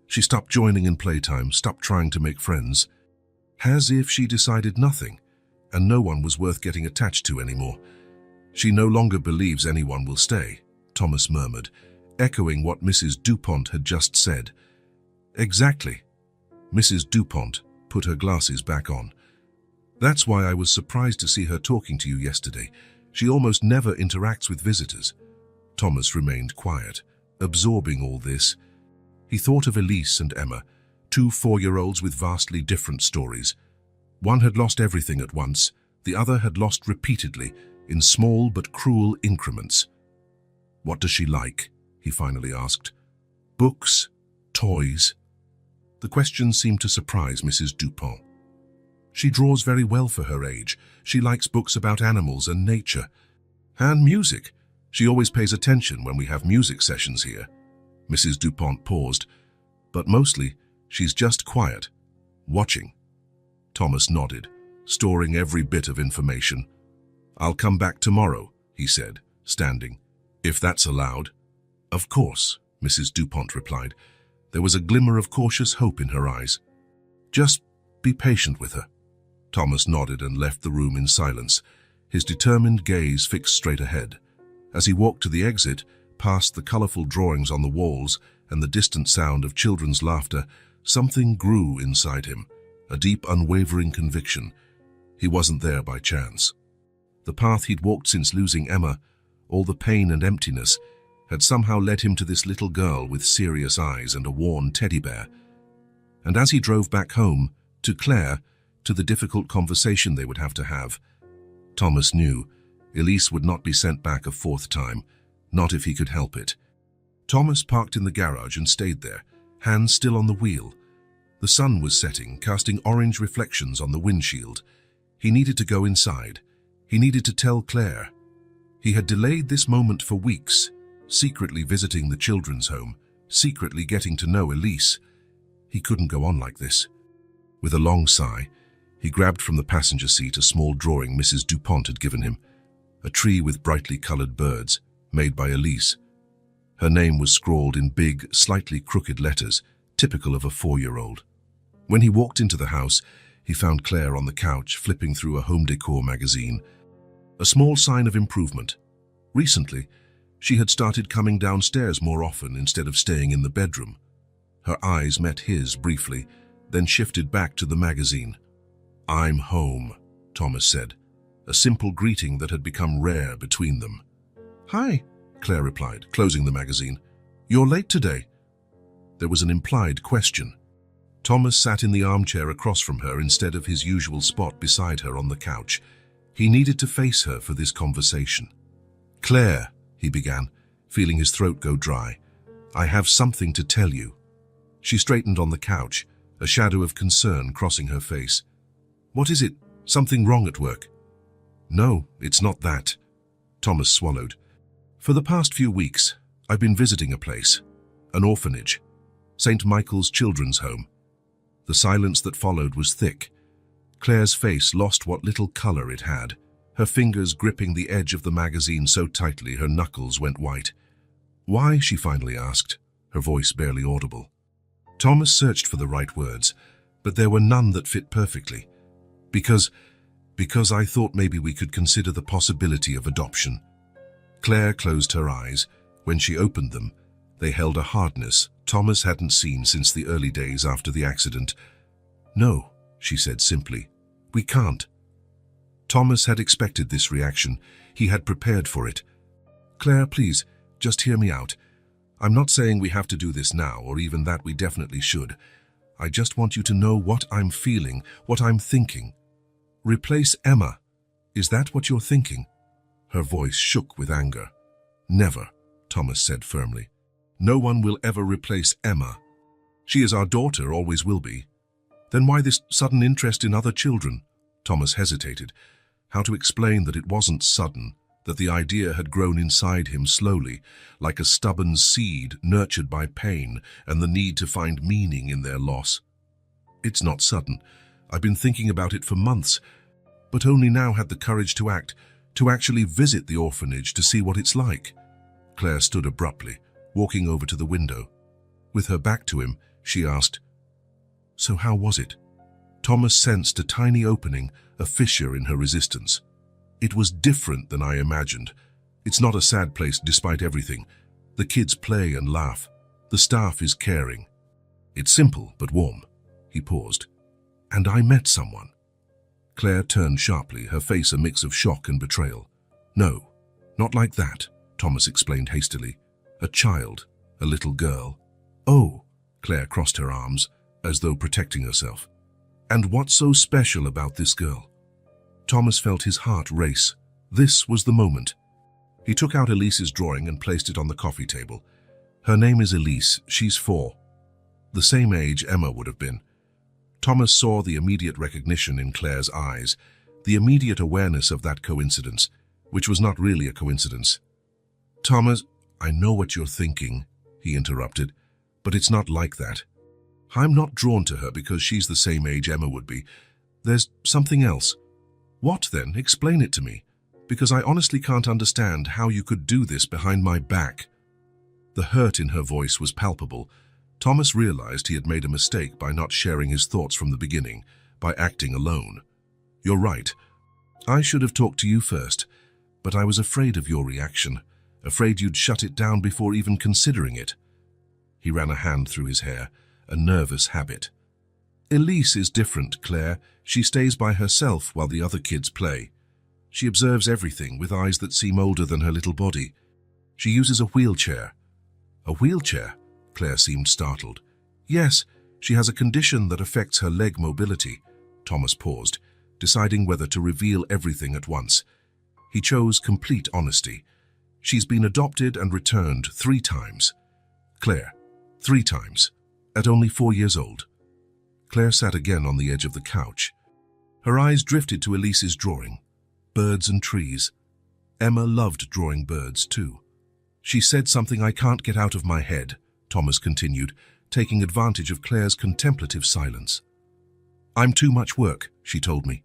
She stopped joining in playtime, stopped trying to make friends. As if she decided nothing, and no one was worth getting attached to anymore. She no longer believes anyone will stay," Thomas murmured, echoing what Mrs. Dupont had just said. Exactly. Mrs. Dupont put her glasses back on. That's why I was surprised to see her talking to you yesterday. She almost never interacts with visitors. Thomas remained quiet, absorbing all this. He thought of Elise and Emma, two 4-year-olds with vastly different stories. One had lost everything at once, the other had lost repeatedly, in small but cruel increments. What does she like? He finally asked. Books? Toys? The question seemed to surprise Mrs. Dupont. She draws very well for her age. She likes books about animals and nature. And music. She always pays attention when we have music sessions here. Mrs. Dupont paused. But mostly, she's just quiet, watching. Thomas nodded, storing every bit of information. I'll come back tomorrow, he said, standing. If that's allowed. Of course, Mrs. Dupont replied. There was a glimmer of cautious hope in her eyes. Just be patient with her. Thomas nodded and left the room in silence, his determined gaze fixed straight ahead. As he walked to the exit, past the colorful drawings on the walls and the distant sound of children's laughter, something grew inside him, a deep, unwavering conviction. He wasn't there by chance. The path he'd walked since losing Emma, all the pain and emptiness, had somehow led him to this little girl with serious eyes and a worn teddy bear. And as he drove back home, to Claire, to the difficult conversation they would have to have, Thomas knew Elise would not be sent back a 4th time, not if he could help it. Thomas parked in the garage and stayed there, hands still on the wheel. The sun was setting, casting orange reflections on the windshield. He needed to go inside. He needed to tell Claire. He had delayed this moment for weeks, secretly visiting the children's home, secretly getting to know Elise. He couldn't go on like this. With a long sigh, he grabbed from the passenger seat a small drawing Mrs. Dupont had given him, a tree with brightly colored birds, made by Elise. Her name was scrawled in big, slightly crooked letters, typical of a 4-year-old. When he walked into the house, he found Claire on the couch, flipping through a home decor magazine. A small sign of improvement. Recently, she had started coming downstairs more often instead of staying in the bedroom. Her eyes met his briefly, then shifted back to the magazine. I'm home, Thomas said, a simple greeting that had become rare between them. Hi, Claire replied, closing the magazine. You're late today. There was an implied question. Thomas sat in the armchair across from her instead of his usual spot beside her on the couch. He needed to face her for this conversation. Claire, he began, feeling his throat go dry, I have something to tell you. She straightened on the couch, a shadow of concern crossing her face. What is it? Something wrong at work? No, it's not that. Thomas swallowed. For the past few weeks, I've been visiting a place, an orphanage, St. Michael's Children's Home. The silence that followed was thick. Claire's face lost what little color it had, her fingers gripping the edge of the magazine so tightly her knuckles went white. Why? She finally asked, her voice barely audible. Thomas searched for the right words, but there were none that fit perfectly. Because I thought maybe we could consider the possibility of adoption. Claire closed her eyes. When she opened them, they held a hardness Thomas hadn't seen since the early days after the accident. No, she said simply. We can't. Thomas had expected this reaction. He had prepared for it. Claire, please, just hear me out. I'm not saying we have to do this now, or even that we definitely should. I just want you to know what I'm feeling, what I'm thinking. Replace Emma. Is that what you're thinking? Her voice shook with anger. Never, Thomas said firmly. No one will ever replace Emma. She is our daughter, always will be. Then why this sudden interest in other children? Thomas hesitated. How to explain that it wasn't sudden, that the idea had grown inside him slowly, like a stubborn seed nurtured by pain and the need to find meaning in their loss. It's not sudden. I've been thinking about it for months, but only now had the courage to act, to actually visit the orphanage to see what it's like. Claire stood abruptly, walking over to the window. With her back to him, she asked, So how was it? Thomas sensed a tiny opening, a fissure in her resistance. It was different than I imagined. It's not a sad place despite everything. The kids play and laugh. The staff is caring. It's simple but warm. He paused. And I met someone. Claire turned sharply, her face a mix of shock and betrayal. No, not like that, Thomas explained hastily. A child, a little girl. Oh, Claire crossed her arms, as though protecting herself. And what's so special about this girl? Thomas felt his heart race. This was the moment. He took out Elise's drawing and placed it on the coffee table. Her name is Elise. She's 4. The same age Emma would have been. Thomas saw the immediate recognition in Claire's eyes, the immediate awareness of that coincidence, which was not really a coincidence. Thomas, I know what you're thinking, he interrupted, but it's not like that. I'm not drawn to her because she's the same age Emma would be. There's something else. What then? Explain it to me, because I honestly can't understand how you could do this behind my back. The hurt in her voice was palpable. Thomas realized he had made a mistake by not sharing his thoughts from the beginning, by acting alone. You're right. I should have talked to you first, but I was afraid of your reaction, afraid you'd shut it down before even considering it. He ran a hand through his hair, a nervous habit. Elise is different, Claire. She stays by herself while the other kids play. She observes everything with eyes that seem older than her little body. She uses a wheelchair. A wheelchair? Claire seemed startled. Yes, she has a condition that affects her leg mobility. Thomas paused, deciding whether to reveal everything at once. He chose complete honesty. She's been adopted and returned 3 times. Claire, 3 times, at only 4 years old. Claire sat again on the edge of the couch. Her eyes drifted to Elise's drawing. Birds and trees. Emma loved drawing birds too. She said something I can't get out of my head, Thomas continued, taking advantage of Claire's contemplative silence. I'm too much work, she told me.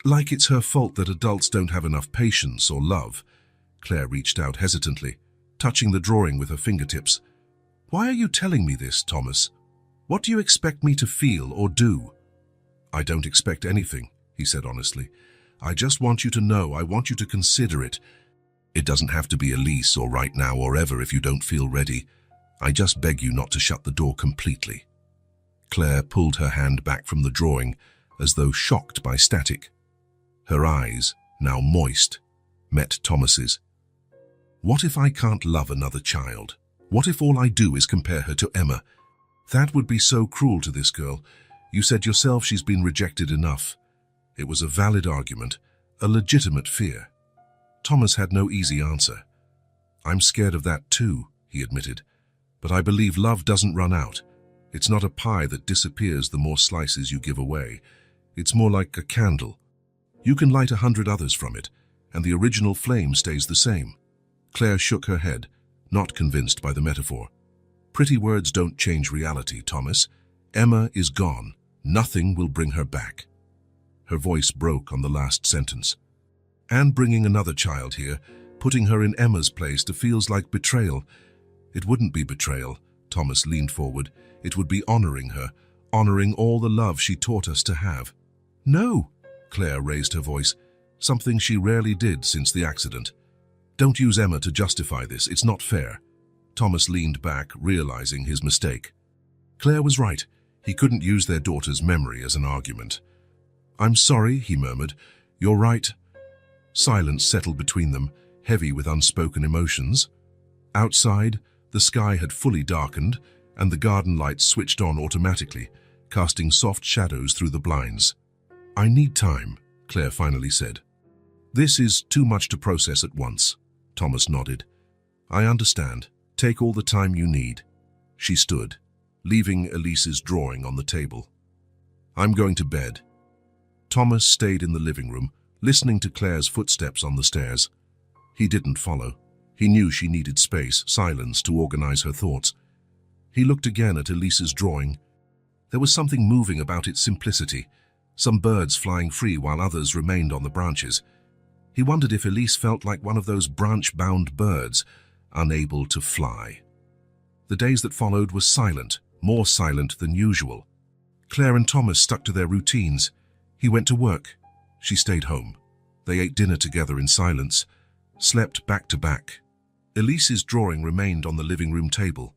Like it's her fault that adults don't have enough patience or love. Claire reached out hesitantly, touching the drawing with her fingertips. Why are you telling me this, Thomas? What do you expect me to feel or do? I don't expect anything, he said honestly. I just want you to know, I want you to consider it. It doesn't have to be Elise or right now or ever if you don't feel ready. I just beg you not to shut the door completely. Claire pulled her hand back from the drawing, as though shocked by static. Her eyes, now moist, met Thomas's. What if I can't love another child? What if all I do is compare her to Emma? That would be so cruel to this girl. You said yourself she's been rejected enough. It was a valid argument, a legitimate fear. Thomas had no easy answer. I'm scared of that too, he admitted. But I believe love doesn't run out. It's not a pie that disappears the more slices you give away. It's more like a candle. You can light 100 others from it, and the original flame stays the same. Claire shook her head, not convinced by the metaphor. Pretty words don't change reality, Thomas. Emma is gone. Nothing will bring her back. Her voice broke on the last sentence. And bringing another child here, putting her in Emma's place, feels like betrayal. It wouldn't be betrayal, Thomas leaned forward. It would be honoring her, honoring all the love she taught us to have. No, Claire raised her voice, something she rarely did since the accident. Don't use Emma to justify this, it's not fair. Thomas leaned back, realizing his mistake. Claire was right. He couldn't use their daughter's memory as an argument. I'm sorry, he murmured. You're right. Silence settled between them, heavy with unspoken emotions. Outside, the sky had fully darkened, and the garden lights switched on automatically, casting soft shadows through the blinds. I need time, Claire finally said. This is too much to process at once. Thomas nodded. I understand. Take all the time you need. She stood, leaving Elise's drawing on the table. I'm going to bed. Thomas stayed in the living room, listening to Claire's footsteps on the stairs. He didn't follow. He knew she needed space, silence, to organize her thoughts. He looked again at Elise's drawing. There was something moving about its simplicity, some birds flying free while others remained on the branches. He wondered if Elise felt like one of those branch-bound birds, unable to fly. The days that followed were silent, more silent than usual. Claire and Thomas stuck to their routines. He went to work. She stayed home. They ate dinner together in silence. slept back to back. Elise's drawing remained on the living room table,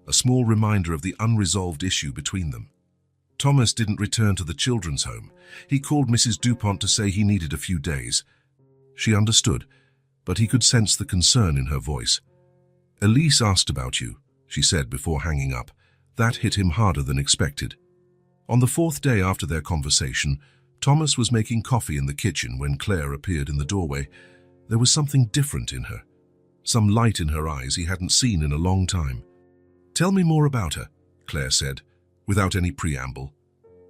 a small reminder of the unresolved issue between them. Thomas didn't return to the children's home. He called Mrs. Dupont to say he needed a few days. She understood, but he could sense the concern in her voice. "Elise asked about you," she said before hanging up. That hit him harder than expected. On the fourth day after their conversation, Thomas was making coffee in the kitchen when Claire appeared in the doorway. There was something different in her, some light in her eyes he hadn't seen in a long time. "Tell me more about her," Claire said, without any preamble.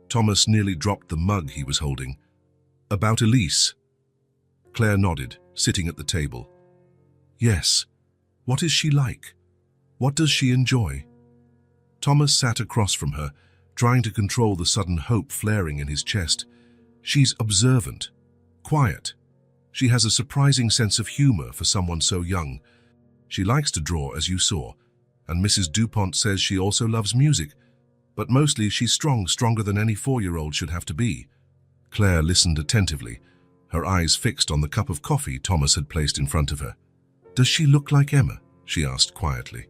Thomas nearly dropped the mug he was holding. "About Elise?" Claire nodded, sitting at the table. "Yes. What is she like? What does she enjoy?" Thomas sat across from her, trying to control the sudden hope flaring in his chest. "She's observant, quiet. She has a surprising sense of humor for someone so young. She likes to draw, as you saw, and Mrs. Dupont says she also loves music, but mostly she's stronger than any 4-year-old should have to be." Claire listened attentively, her eyes fixed on the cup of coffee Thomas had placed in front of her. "Does she look like Emma?" she asked quietly.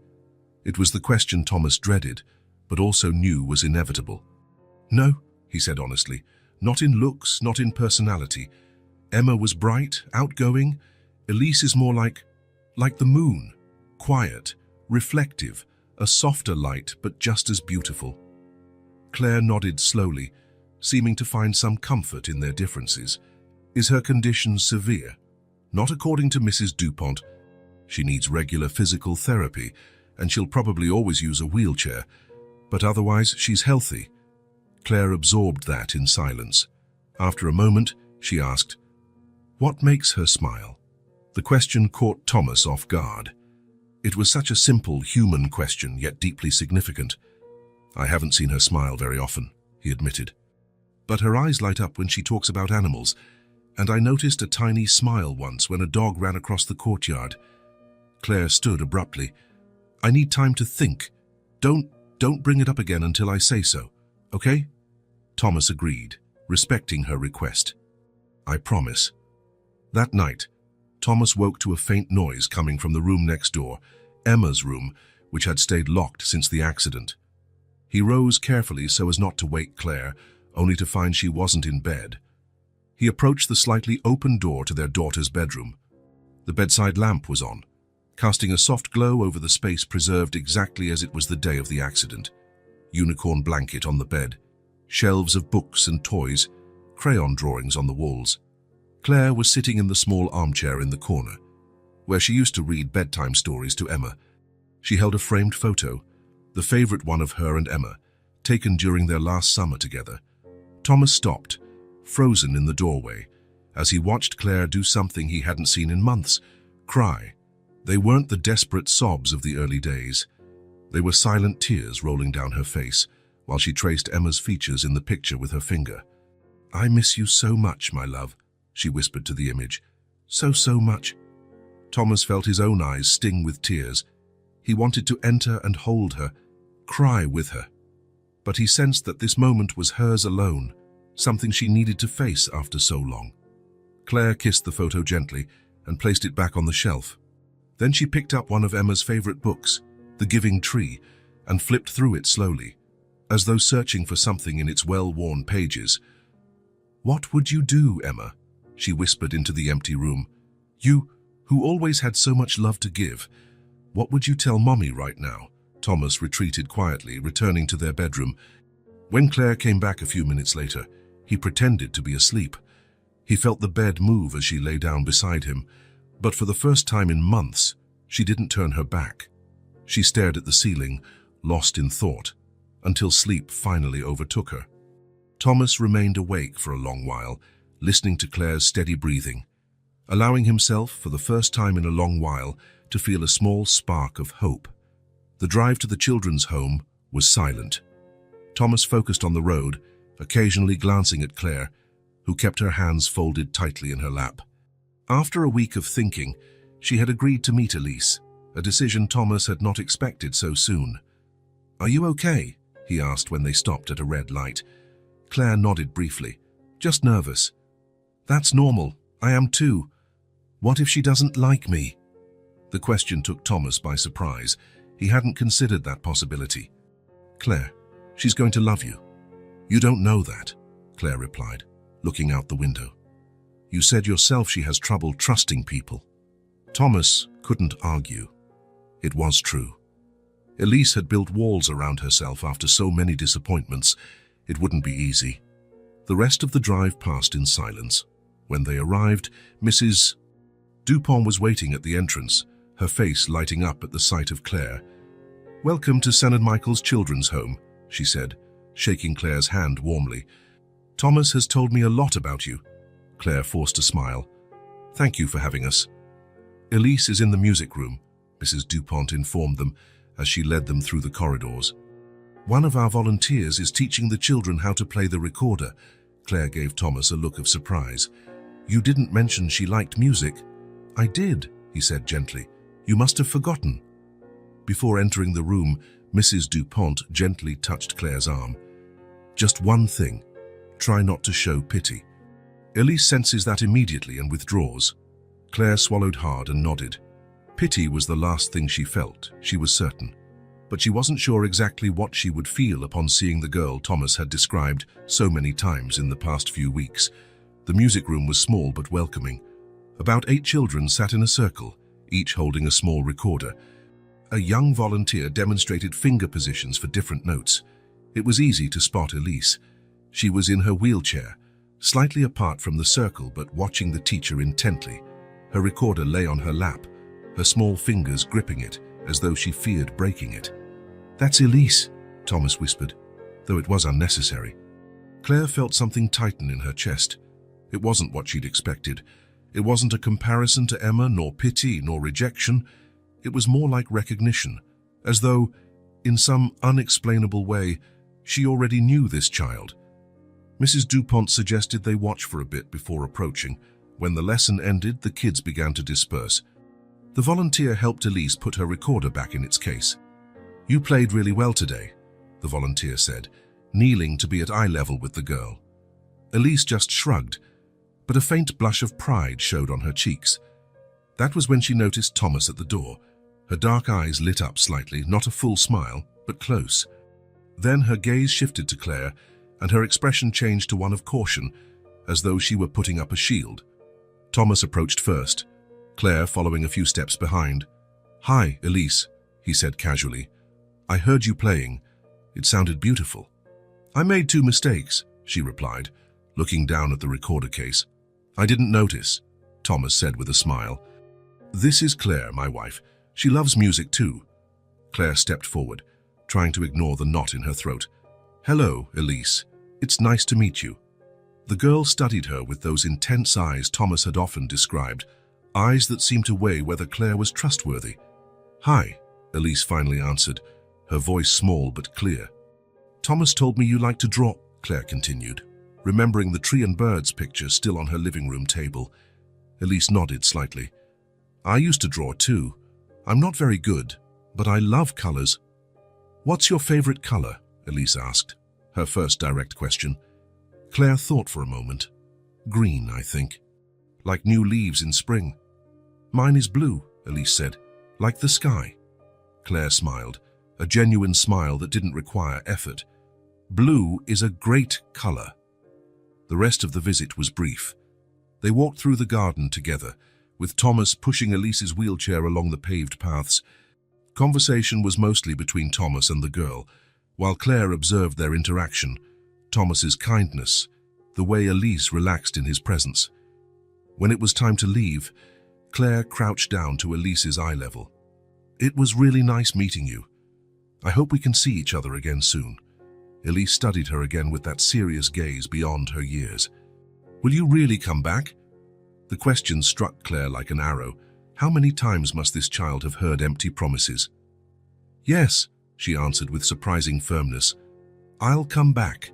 It was the question Thomas dreaded, but also knew was inevitable. "No," he said honestly, "not in looks, not in personality. Emma was bright, outgoing. Elise is more like the moon, quiet, reflective, a softer light, but just as beautiful." Claire nodded slowly, seeming to find some comfort in their differences. "Is her condition severe?" "Not according to Mrs. Dupont. She needs regular physical therapy, and she'll probably always use a wheelchair, but otherwise she's healthy." Claire absorbed that in silence. After a moment, she asked, "What makes her smile?" The question caught Thomas off guard. It was such a simple, human question, yet deeply significant. "I haven't seen her smile very often," he admitted. "But her eyes light up when she talks about animals, and I noticed a tiny smile once when a dog ran across the courtyard." Claire stood abruptly. "I need time to think. Don't bring it up again until I say so, okay?" Thomas agreed, respecting her request. "I promise." That night, Thomas woke to a faint noise coming from the room next door, Emma's room, which had stayed locked since the accident. He rose carefully so as not to wake Claire, only to find she wasn't in bed. He approached the slightly open door to their daughter's bedroom. The bedside lamp was on, casting a soft glow over the space preserved exactly as it was the day of the accident. Unicorn blanket on the bed, shelves of books and toys, crayon drawings on the walls. Claire was sitting in the small armchair in the corner, where she used to read bedtime stories to Emma. She held a framed photo, the favorite one of her and Emma, taken during their last summer together. Thomas stopped, frozen in the doorway, as he watched Claire do something he hadn't seen in months, cry. They weren't the desperate sobs of the early days. They were silent tears rolling down her face, while she traced Emma's features in the picture with her finger. "I miss you so much, my love," she whispered to the image. So much." Thomas felt his own eyes sting with tears. He wanted to enter and hold her, cry with her. But he sensed that this moment was hers alone, something she needed to face after so long. Claire kissed the photo gently and placed it back on the shelf. Then she picked up one of Emma's favorite books, The Giving Tree, and flipped through it slowly, as though searching for something in its well-worn pages. "What would you do, Emma?" she whispered into the empty room. "You, who always had so much love to give. What would you tell Mommy right now?" Thomas retreated quietly, returning to their bedroom. When Claire came back a few minutes later, he pretended to be asleep. He felt the bed move as she lay down beside him, but for the first time in months, she didn't turn her back. She stared at the ceiling, lost in thought, until sleep finally overtook her. Thomas remained awake for a long while, listening to Claire's steady breathing, allowing himself, for the first time in a long while, to feel a small spark of hope. The drive to the children's home was silent. Thomas focused on the road, occasionally glancing at Claire, who kept her hands folded tightly in her lap. After a week of thinking, she had agreed to meet Elise, a decision Thomas had not expected so soon. "Are you okay?" he asked when they stopped at a red light. Claire nodded briefly. "Just nervous." "That's normal. I am too." What if she doesn't like me? The question took Thomas by surprise. He hadn't considered that possibility. Claire, she's going to love you. You don't know that, Claire replied, looking out the window. You said yourself she has trouble trusting people. Thomas couldn't argue. It was true. Elise had built walls around herself after so many disappointments. It wouldn't be easy. The rest of the drive passed in silence. When they arrived, Mrs. Dupont was waiting at the entrance, her face lighting up at the sight of Claire. "Welcome to St. Michael's Children's Home," she said, shaking Claire's hand warmly. "Thomas has told me a lot about you." Claire forced a smile. "Thank you for having us." "Elise is in the music room," Mrs. Dupont informed them as she led them through the corridors. "One of our volunteers is teaching the children how to play the recorder." Claire gave Thomas a look of surprise. "You didn't mention she liked music." "I did," he said gently. "You must have forgotten." Before entering the room, Mrs. Dupont gently touched Claire's arm. "Just one thing. Try not to show pity." Elise senses that immediately and withdraws. Claire swallowed hard and nodded. Pity was the last thing she felt, she was certain. But she wasn't sure exactly what she would feel upon seeing the girl Thomas had described so many times in the past few weeks. The music room was small but welcoming. About 8 children sat in a circle, each holding a small recorder. A young volunteer demonstrated finger positions for different notes. It was easy to spot Elise. She was in her wheelchair, slightly apart from the circle but watching the teacher intently. Her recorder lay on her lap, her small fingers gripping it as though she feared breaking it. "That's Elise," Thomas whispered, though it was unnecessary. Claire felt something tighten in her chest. It wasn't what she'd expected. It wasn't a comparison to Emma, nor pity, nor rejection. It was more like recognition, as though, in some unexplainable way, she already knew this child. Mrs. Dupont suggested they watch for a bit before approaching. When the lesson ended, the kids began to disperse. The volunteer helped Elise put her recorder back in its case. "You played really well today," the volunteer said, kneeling to be at eye level with the girl. Elise just shrugged, but a faint blush of pride showed on her cheeks. That was when she noticed Thomas at the door. Her dark eyes lit up slightly, not a full smile, but close. Then her gaze shifted to Claire, and her expression changed to one of caution, as though she were putting up a shield. Thomas approached first, Claire following a few steps behind. "Hi, Elise," he said casually. "I heard you playing. It sounded beautiful." "I made 2 mistakes," she replied, looking down at the recorder case. "I didn't notice," Thomas said with a smile. "This is Claire, my wife. She loves music too." Claire stepped forward, trying to ignore the knot in her throat. "Hello, Elise. It's nice to meet you." The girl studied her with those intense eyes Thomas had often described, eyes that seemed to weigh whether Claire was trustworthy. "Hi," Elise finally answered, her voice small but clear. "Thomas told me you like to draw," Claire continued, remembering the tree and birds picture still on her living room table. Elise nodded slightly. "I used to draw too. I'm not very good, but I love colors." "What's your favorite color?" Elise asked, her first direct question. Claire thought for a moment. "Green, I think. Like new leaves in spring." "Mine is blue," Elise said, "like the sky." Claire smiled, a genuine smile that didn't require effort. "Blue is a great color." The rest of the visit was brief. They walked through the garden together, with Thomas pushing Elise's wheelchair along the paved paths. Conversation was mostly between Thomas and the girl, while Claire observed their interaction, Thomas's kindness, the way Elise relaxed in his presence. When it was time to leave, Claire crouched down to Elise's eye level. "It was really nice meeting you. I hope we can see each other again soon." Elise studied her again with that serious gaze beyond her years. "Will you really come back?" The question struck Claire like an arrow. How many times must this child have heard empty promises? "Yes," she answered with surprising firmness. "I'll come back."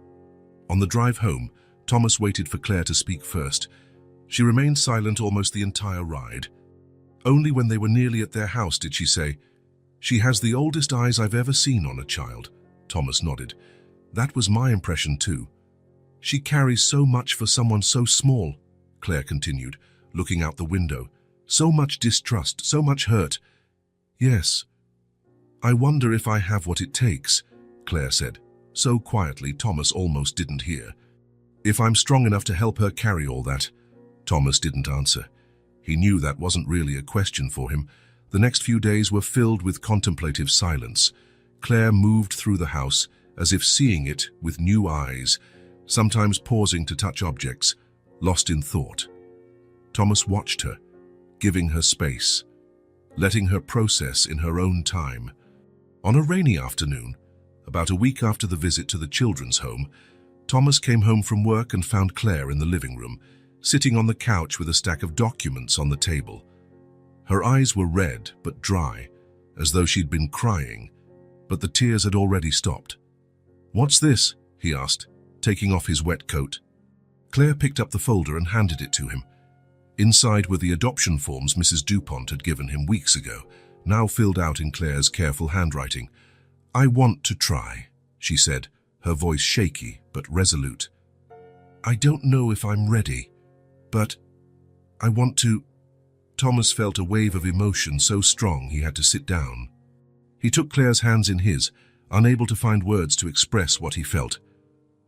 On the drive home, Thomas waited for Claire to speak first. She remained silent almost the entire ride. Only when they were nearly at their house did she say, "She has the oldest eyes I've ever seen on a child." Thomas nodded. "That was my impression too." "She carries so much for someone so small," Claire continued, looking out the window, So much distrust, so much hurt. Yes. I wonder if I have what it takes, Claire said, so quietly Thomas almost didn't hear. If I'm strong enough to help her carry all that. Thomas didn't answer. He knew that wasn't really a question for him. The next few days were filled with contemplative silence. Claire moved through the house as if seeing it with new eyes, sometimes pausing to touch objects, lost in thought. Thomas watched her, giving her space, letting her process in her own time. On a rainy afternoon, about a week after the visit to the children's home, Thomas came home from work and found Claire in the living room, sitting on the couch with a stack of documents on the table. Her eyes were red but dry, as though she'd been crying, but the tears had already stopped. "What's this?" he asked, taking off his wet coat. Claire picked up the folder and handed it to him. Inside were the adoption forms Mrs. Dupont had given him weeks ago, now filled out in Claire's careful handwriting. "I want to try," she said, her voice shaky but resolute. "I don't know if I'm ready, but I want to." Thomas felt a wave of emotion so strong he had to sit down. He took Claire's hands in his, unable to find words to express what he felt.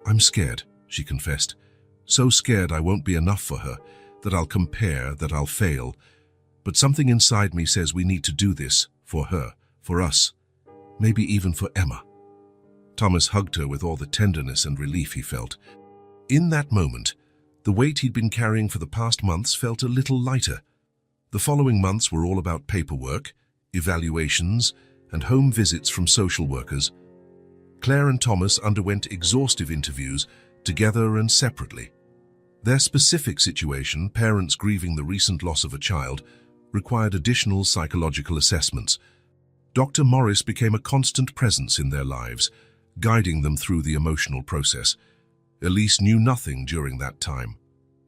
"I'm scared," she confessed. "So scared I won't be enough for her, that I'll compare, that I'll fail. But something inside me says we need to do this, for her, for us, maybe even for Emma." Thomas hugged her with all the tenderness and relief he felt. In that moment, the weight he'd been carrying for the past months felt a little lighter. The following months were all about paperwork, evaluations, and home visits from social workers. Claire and Thomas underwent exhaustive interviews, together and separately. Their specific situation, parents grieving the recent loss of a child, required additional psychological assessments. Dr. Morris became a constant presence in their lives, guiding them through the emotional process. Elise knew nothing during that time.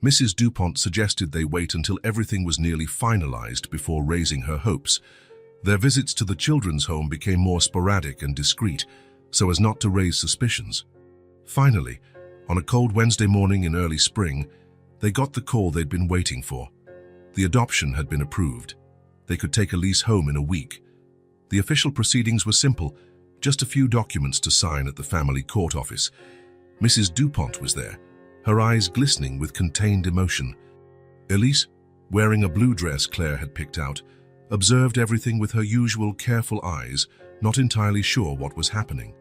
Mrs. Dupont suggested they wait until everything was nearly finalized before raising her hopes. Their visits to the children's home became more sporadic and discreet, so as not to raise suspicions. Finally, on a cold Wednesday morning in early spring, they got the call they'd been waiting for. The adoption had been approved. They could take Elise home in a week. The official proceedings were simple, just a few documents to sign at the family court office. Mrs. Dupont was there, her eyes glistening with contained emotion. Elise, wearing a blue dress Claire had picked out, observed everything with her usual careful eyes, not entirely sure what was happening.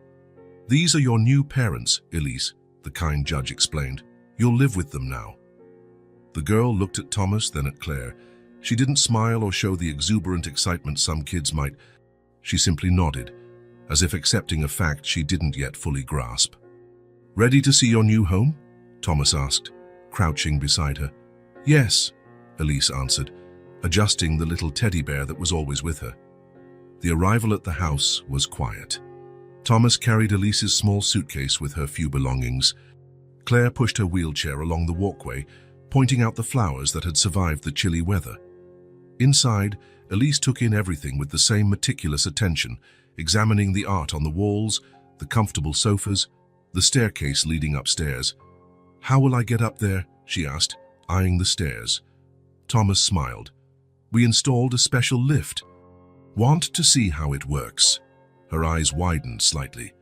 "These are your new parents, Elise," the kind judge explained. "You'll live with them now." The girl looked at Thomas, then at Claire. She didn't smile or show the exuberant excitement some kids might. She simply nodded, as if accepting a fact she didn't yet fully grasp. "Ready to see your new home?" Thomas asked, crouching beside her. "Yes," Elise answered, adjusting the little teddy bear that was always with her. The arrival at the house was quiet. Thomas carried Elise's small suitcase with her few belongings. Claire pushed her wheelchair along the walkway, pointing out the flowers that had survived the chilly weather. Inside, Elise took in everything with the same meticulous attention, examining the art on the walls, the comfortable sofas, the staircase leading upstairs. "How will I get up there?" she asked, eyeing the stairs. Thomas smiled. "We installed a special lift. Want to see how it works?" Her eyes widened slightly.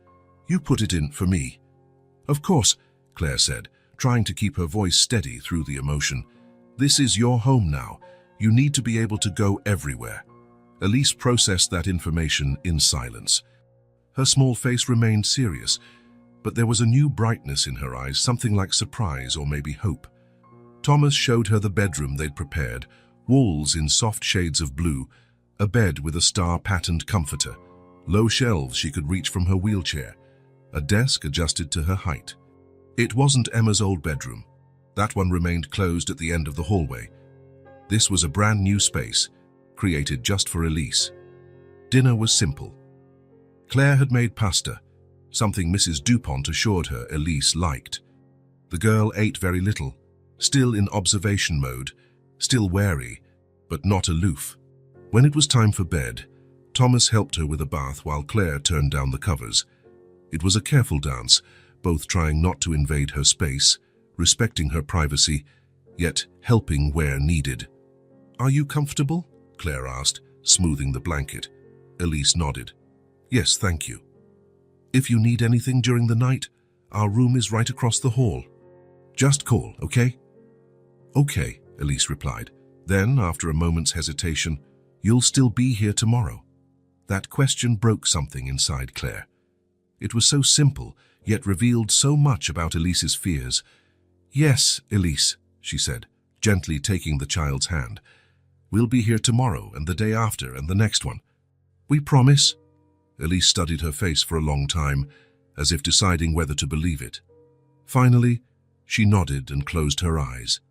"You put it in for me." "Of course," Claire said, trying to keep her voice steady through the emotion. "This is your home now. You need to be able to go everywhere." Elise processed that information in silence. Her small face remained serious, but there was a new brightness in her eyes, something like surprise or maybe hope. Thomas showed her the bedroom they'd prepared, walls in soft shades of blue, a bed with a star-patterned comforter, low shelves she could reach from her wheelchair, a desk adjusted to her height. It wasn't Emma's old bedroom. That one remained closed at the end of the hallway. This was a brand new space, created just for Elise. Dinner was simple. Claire had made pasta, something Mrs. Dupont assured her Elise liked. The girl ate very little, still in observation mode, still wary, but not aloof. When it was time for bed, Thomas helped her with a bath while Claire turned down the covers. It was a careful dance, both trying not to invade her space, respecting her privacy, yet helping where needed. Are you comfortable? Claire asked, smoothing the blanket. Elise nodded. Yes, thank you. If you need anything during the night, our room is right across the hall. Just call, okay? Okay, Elise replied. Then, after a moment's hesitation, you'll still be here tomorrow. That question broke something inside Claire. It was so simple, yet revealed so much about Elise's fears. Yes, Elise, she said, gently taking the child's hand. We'll be here tomorrow and the day after and the next one. We promise? Elise studied her face for a long time, as if deciding whether to believe it. Finally, she nodded and closed her eyes.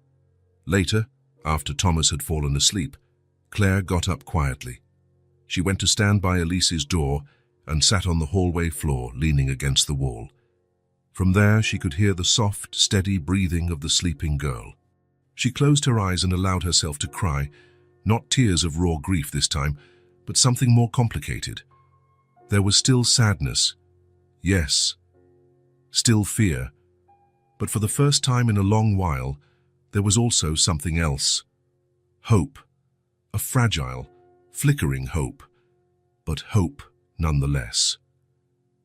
Later, after Thomas had fallen asleep, Claire got up quietly. She went to stand by Elise's door and sat on the hallway floor, leaning against the wall. From there, she could hear the soft, steady breathing of the sleeping girl. She closed her eyes and allowed herself to cry, not tears of raw grief this time, but something more complicated. There was still sadness. Yes, still fear. But for the first time in a long while, there was also something else. Hope. A fragile, flickering hope. But hope nonetheless.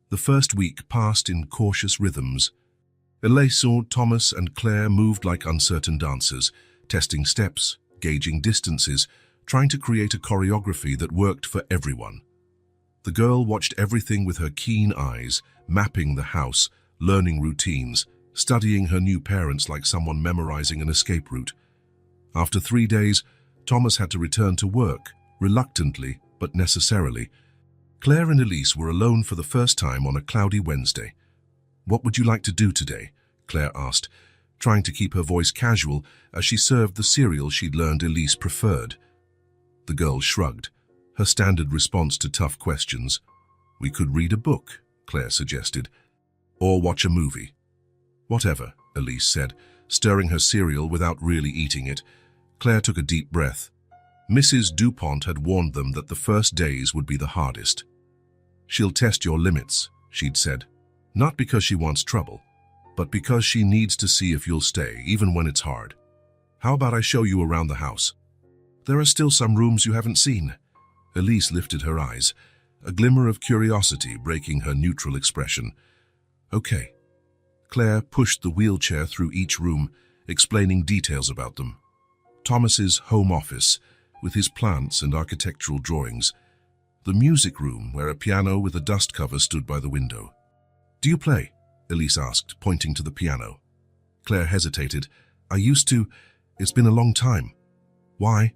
The first week passed in cautious rhythms. Elise, Thomas, and Claire moved like uncertain dancers, testing steps, gauging distances, trying to create a choreography that worked for everyone. The girl watched everything with her keen eyes, mapping the house, learning routines, studying her new parents like someone memorizing an escape route. After 3 days, Thomas had to return to work, reluctantly but necessarily. Claire and Elise were alone for the first time on a cloudy Wednesday. "What would you like to do today?" Claire asked, trying to keep her voice casual as she served the cereal she'd learned Elise preferred. The girl shrugged, her standard response to tough questions. "We could read a book," Claire suggested, "or watch a movie." "Whatever," Elise said, stirring her cereal without really eating it. Claire took a deep breath. Mrs. Dupont had warned them that the first days would be the hardest. "She'll test your limits," she'd said, not because she wants trouble, but because she needs to see if you'll stay, even when it's hard. "How about I show you around the house? There are still some rooms you haven't seen." Elise lifted her eyes, a glimmer of curiosity breaking her neutral expression. "Okay." Claire pushed the wheelchair through each room, explaining details about them. Thomas's home office, with his plants and architectural drawings. The music room, where a piano with a dust cover stood by the window. "Do you play?" Elise asked, pointing to the piano. Claire hesitated. "I used to. It's been a long time." "Why?"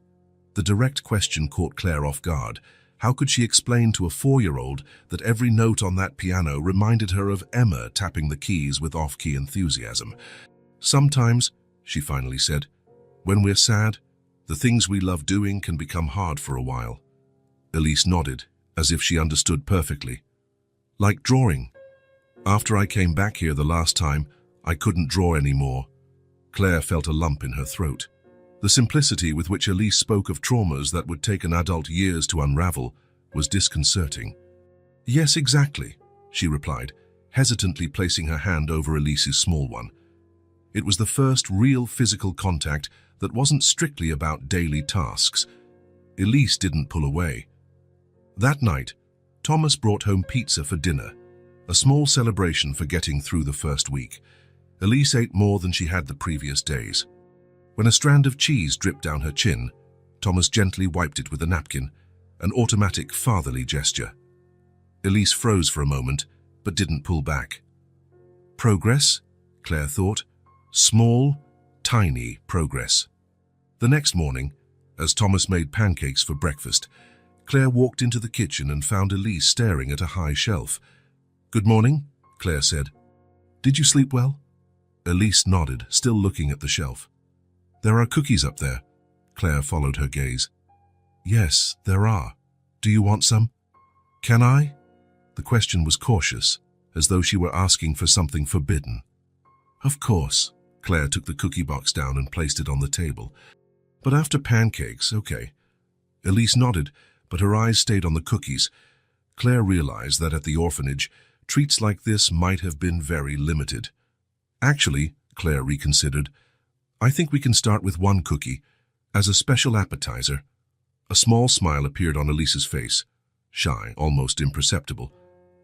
The direct question caught Claire off guard. How could she explain to a 4-year-old that every note on that piano reminded her of Emma tapping the keys with off-key enthusiasm? "Sometimes," she finally said, "when we're sad, the things we love doing can become hard for a while." Elise nodded, as if she understood perfectly. "Like drawing. After I came back here the last time, I couldn't draw anymore." Claire felt a lump in her throat. The simplicity with which Elise spoke of traumas that would take an adult years to unravel was disconcerting. "Yes, exactly," she replied, hesitantly placing her hand over Elise's small one. It was the first real physical contact that wasn't strictly about daily tasks. Elise didn't pull away. That night, Thomas brought home pizza for dinner, a small celebration for getting through the first week. Elise ate more than she had the previous days. When a strand of cheese dripped down her chin, Thomas gently wiped it with a napkin, an automatic fatherly gesture. Elise froze for a moment, but didn't pull back. Progress, Claire thought. Small, tiny progress. The next morning, as Thomas made pancakes for breakfast, Claire walked into the kitchen and found Elise staring at a high shelf. "Good morning," Claire said. "Did you sleep well?" Elise nodded, still looking at the shelf. "There are cookies up there." Claire followed her gaze. "Yes, there are. Do you want some?" "Can I?" The question was cautious, as though she were asking for something forbidden. "Of course." Claire took the cookie box down and placed it on the table. "But after pancakes, okay." Elise nodded, but her eyes stayed on the cookies. Claire realized that at the orphanage, treats like this might have been very limited. "Actually," Claire reconsidered, "I think we can start with one cookie. As a special appetizer, a small smile appeared on Elise's face, shy, almost imperceptible,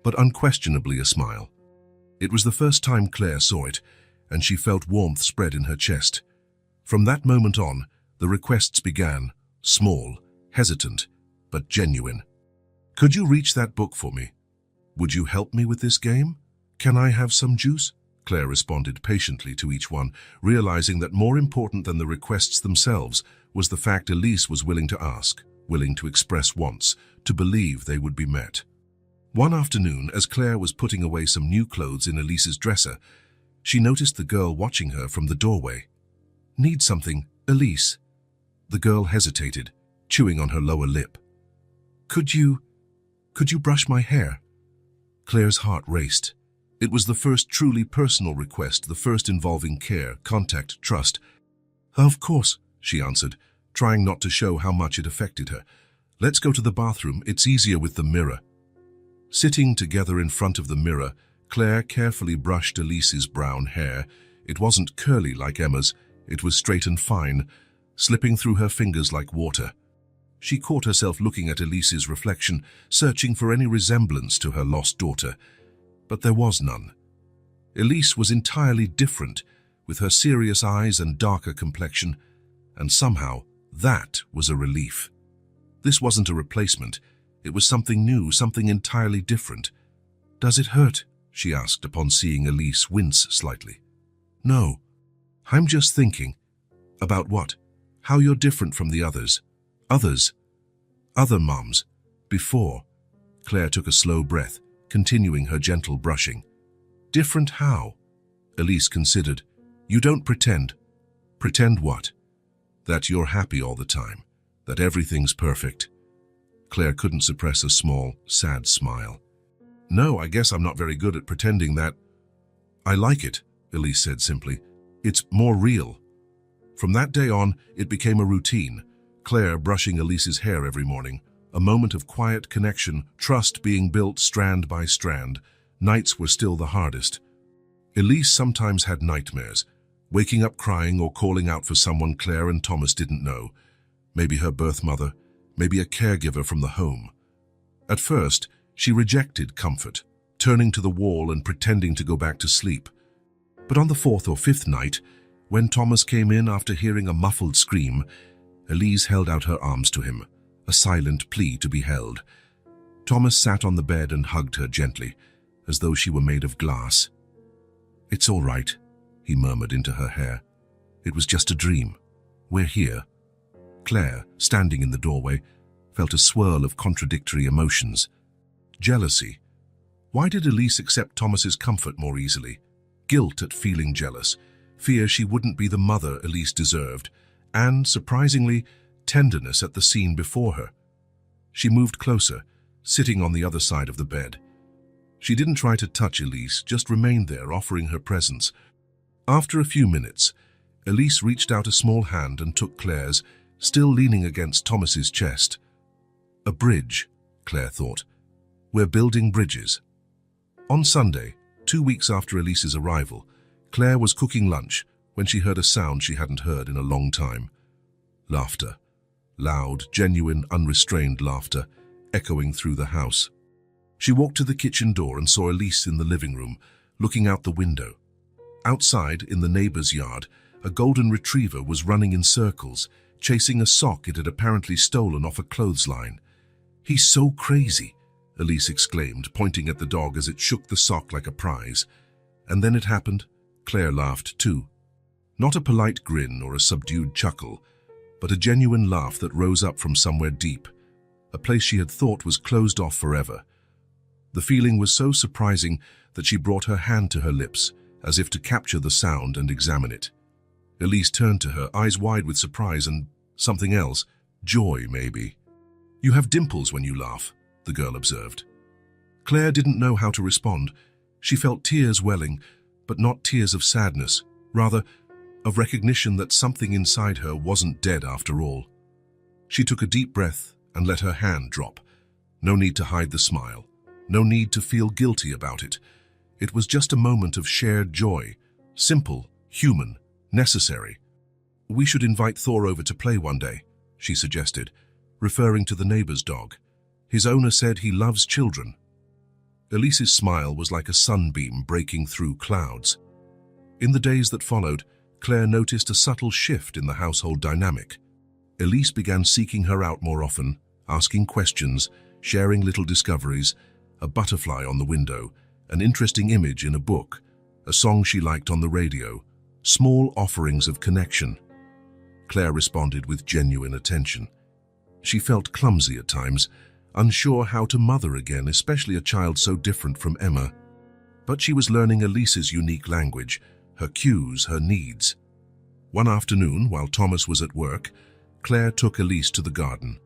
but unquestionably a smile. It was the first time Claire saw it, and she felt warmth spread in her chest. From that moment on, the requests began, small, hesitant, but genuine. "Could you reach that book for me? Would you help me with this game? Can I have some juice?" Claire responded patiently to each one, realizing that more important than the requests themselves was the fact Elise was willing to ask, willing to express wants, to believe they would be met. One afternoon, as Claire was putting away some new clothes in Elise's dresser, she noticed the girl watching her from the doorway. "Need something, Elise?" The girl hesitated, chewing on her lower lip. Could you brush my hair?" Claire's heart raced. It was the first truly personal request, the first involving care, contact, trust. "Of course," she answered, trying not to show how much it affected her. "Let's go to the bathroom. It's easier with the mirror." Sitting together in front of the mirror, Claire carefully brushed Elise's brown hair. It wasn't curly like Emma's, it was straight and fine, slipping through her fingers like water. She caught herself looking at Elise's reflection, searching for any resemblance to her lost daughter. But there was none. Elise was entirely different, with her serious eyes and darker complexion, and somehow that was a relief. This wasn't a replacement. It was something new, something entirely different. "Does it hurt?" she asked upon seeing Elise wince slightly. "No. I'm just thinking." "About what?" "How you're different from the others." "Others?" "Other moms. Before." Claire took a slow breath, continuing her gentle brushing. "Different how?" Elise considered. "You don't pretend." "Pretend what?" "That you're happy all the time. That everything's perfect." Claire couldn't suppress a small, sad smile. "No, I guess I'm not very good at pretending that." "I like it," Elise said simply. "It's more real." From that day on, it became a routine. Claire brushing Elise's hair every morning, a moment of quiet connection, trust being built strand by strand. Nights were still the hardest. Elise sometimes had nightmares, waking up crying or calling out for someone Claire and Thomas didn't know. Maybe her birth mother, maybe a caregiver from the home. At first, she rejected comfort, turning to the wall and pretending to go back to sleep. But on the fourth or fifth night, when Thomas came in after hearing a muffled scream, Elise held out her arms to him, a silent plea to be held. Thomas sat on the bed and hugged her gently, as though she were made of glass. "It's all right," he murmured into her hair. "It was just a dream. We're here." Claire, standing in the doorway, felt a swirl of contradictory emotions. Jealousy. Why did Elise accept Thomas's comfort more easily? Guilt at feeling jealous, fear she wouldn't be the mother Elise deserved, and, surprisingly, tenderness at the scene before her. She moved closer, sitting on the other side of the bed. She didn't try to touch Elise, just remained there, offering her presence. After a few minutes, Elise reached out a small hand and took Claire's, still leaning against Thomas's chest. A bridge, Claire thought. We're building bridges. On Sunday, 2 weeks after Elise's arrival, Claire was cooking lunch when she heard a sound she hadn't heard in a long time. Laughter. Loud, genuine, unrestrained laughter, echoing through the house. She walked to the kitchen door and saw Elise in the living room, looking out the window. Outside, in the neighbor's yard, a golden retriever was running in circles, chasing a sock it had apparently stolen off a clothesline. "He's so crazy," Elise exclaimed, pointing at the dog as it shook the sock like a prize. And then it happened. Claire laughed too. Not a polite grin or a subdued chuckle, but a genuine laugh that rose up from somewhere deep, a place she had thought was closed off forever. The feeling was so surprising that she brought her hand to her lips, as if to capture the sound and examine it. Elise turned to her, eyes wide with surprise and something else, joy maybe. "You have dimples when you laugh," the girl observed. Claire didn't know how to respond. She felt tears welling, but not tears of sadness, rather of recognition that something inside her wasn't dead after all. She took a deep breath and let her hand drop. No need to hide the smile. No need to feel guilty about it. It was just a moment of shared joy, simple, human, necessary. We should invite Thor over to play one day, she suggested, referring to the neighbor's dog. His owner said he loves children. Elise's smile was like a sunbeam breaking through clouds. In the days that followed, Claire noticed a subtle shift in the household dynamic. Elise began seeking her out more often, asking questions, sharing little discoveries, a butterfly on the window, an interesting image in a book, a song she liked on the radio, small offerings of connection. Claire responded with genuine attention. She felt clumsy at times, unsure how to mother again, especially a child so different from Emma. But she was learning Elise's unique language, her cues, her needs. One afternoon, while Thomas was at work, Claire took Elise to the garden.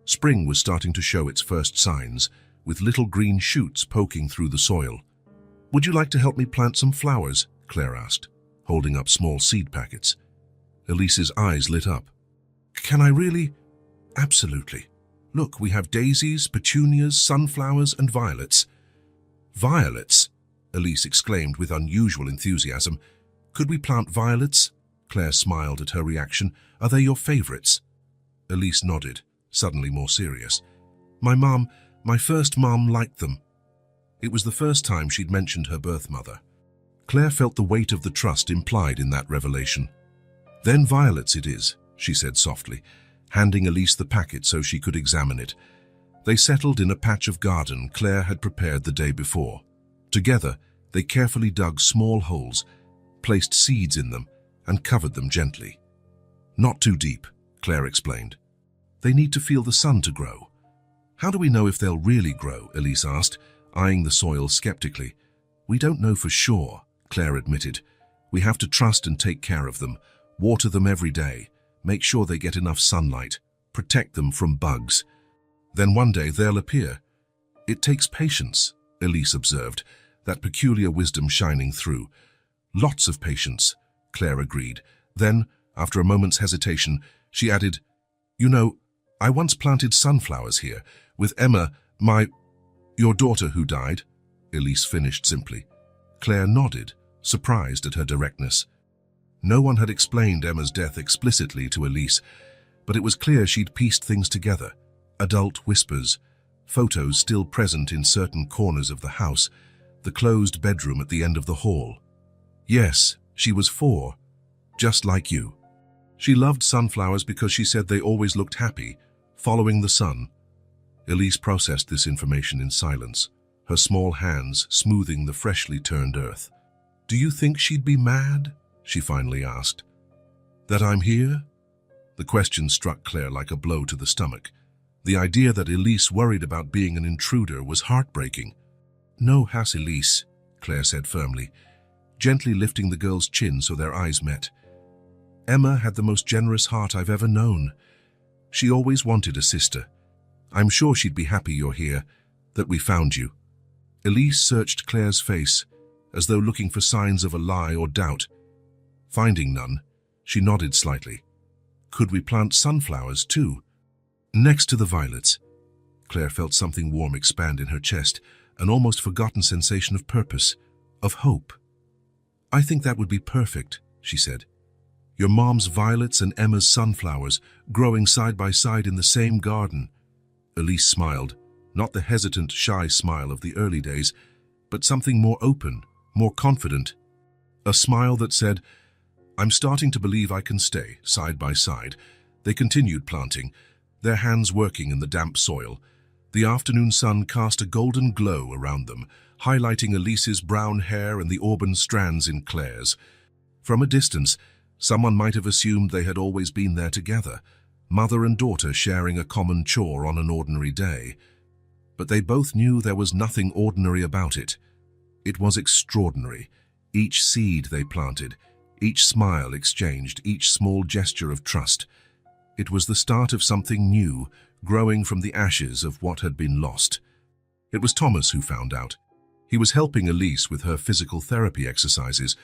Spring was starting to show its first signs, with little green shoots poking through the soil. "Would you like to help me plant some flowers?" Claire asked, holding up small seed packets. Elise's eyes lit up. "Can I really?" "Absolutely. Look, we have daisies, petunias, sunflowers, and violets." "Violets?" Elise exclaimed with unusual enthusiasm. "Could we plant violets?" Claire smiled at her reaction. "Are they your favorites?" Elise nodded, suddenly more serious. My first mom liked them." It was the first time she'd mentioned her birth mother. Claire felt the weight of the trust implied in that revelation. "Then violets it is," she said softly, handing Elise the packet so she could examine it. They settled in a patch of garden Claire had prepared the day before. Together, they carefully dug small holes, placed seeds in them, and covered them gently. "Not too deep," Claire explained. "They need to feel the sun to grow." "How do we know if they'll really grow?" Elise asked, eyeing the soil skeptically. "We don't know for sure," Claire admitted. "We have to trust and take care of them, water them every day, make sure they get enough sunlight, protect them from bugs. Then one day they'll appear." "It takes patience," Elise observed, that peculiar wisdom shining through. "Lots of patience," Claire agreed. Then, after a moment's hesitation, she added, "You know, I once planted sunflowers here, with Emma, your daughter who died," Elise finished simply. Claire nodded, surprised at her directness. No one had explained Emma's death explicitly to Elise, but it was clear she'd pieced things together. Adult whispers, photos still present in certain corners of the house, the closed bedroom at the end of the hall. Yes, she was 4, just like you. She loved sunflowers because she said they always looked happy, following the sun. Elise processed this information in silence, her small hands smoothing the freshly turned earth. "Do you think she'd be mad?" she finally asked. "That I'm here?" The question struck Claire like a blow to the stomach. The idea that Elise worried about being an intruder was heartbreaking. "No, has Elise," Claire said firmly, gently lifting the girl's chin so their eyes met. "Emma had the most generous heart I've ever known. She always wanted a sister. I'm sure she'd be happy you're here, that we found you." Elise searched Claire's face, as though looking for signs of a lie or doubt. Finding none, she nodded slightly. "Could we plant sunflowers too?" "Next to the violets." Claire felt something warm expand in her chest, an almost forgotten sensation of purpose, of hope. "I think that would be perfect," she said. "Your mom's violets and Emma's sunflowers growing side by side in the same garden." Elise smiled, not the hesitant, shy smile of the early days, but something more open, more confident. A smile that said, "I'm starting to believe I can stay, side by side." They continued planting, their hands working in the damp soil. The afternoon sun cast a golden glow around them, highlighting Elise's brown hair and the auburn strands in Claire's. From a distance, someone might have assumed they had always been there together, mother and daughter sharing a common chore on an ordinary day. But they both knew there was nothing ordinary about it. It was extraordinary. Each seed they planted, each smile exchanged, each small gesture of trust. It was the start of something new, growing from the ashes of what had been lost. It was Thomas who found out. He was helping Elise with her physical therapy exercises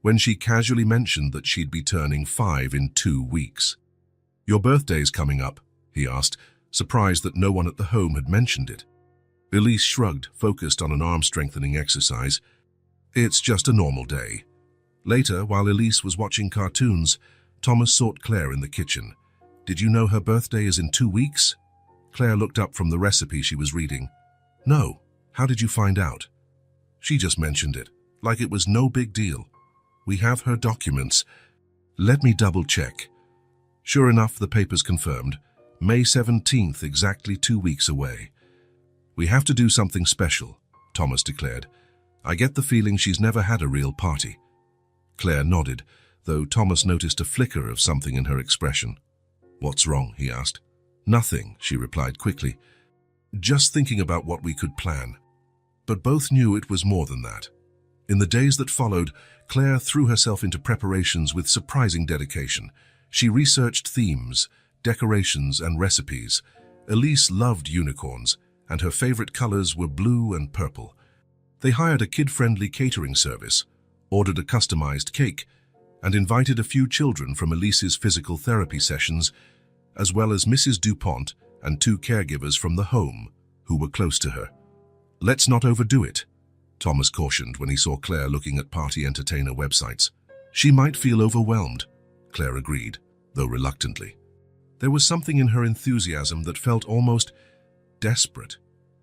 when she casually mentioned that she'd be turning 5 in 2 weeks. "Your birthday's coming up," he asked, surprised that no one at the home had mentioned it. Elise shrugged, focused on an arm-strengthening exercise. "It's just a normal day." Later, while Elise was watching cartoons, Thomas sought Claire in the kitchen. "Did you know her birthday is in 2 weeks?" Claire looked up from the recipe she was reading. "No. How did you find out?" "She just mentioned it, like it was no big deal. We have her documents." "Let me double-check." Sure enough, the papers confirmed. May 17th, exactly 2 weeks away. "We have to do something special," Thomas declared. "I get the feeling she's never had a real party." Claire nodded, though Thomas noticed a flicker of something in her expression. "What's wrong?" he asked. "Nothing," she replied quickly. "Just thinking about what we could plan." But both knew it was more than that. In the days that followed, Claire threw herself into preparations with surprising dedication. She researched themes, decorations, and recipes. Elise loved unicorns, and her favorite colors were blue and purple. They hired a kid-friendly catering service, ordered a customized cake, and invited a few children from Elise's physical therapy sessions, as well as Mrs. DuPont and 2 caregivers from the home who were close to her. "Let's not overdo it," Thomas cautioned when he saw Claire looking at party entertainer websites. "She might feel overwhelmed," Claire agreed, though reluctantly. There was something in her enthusiasm that felt almost desperate,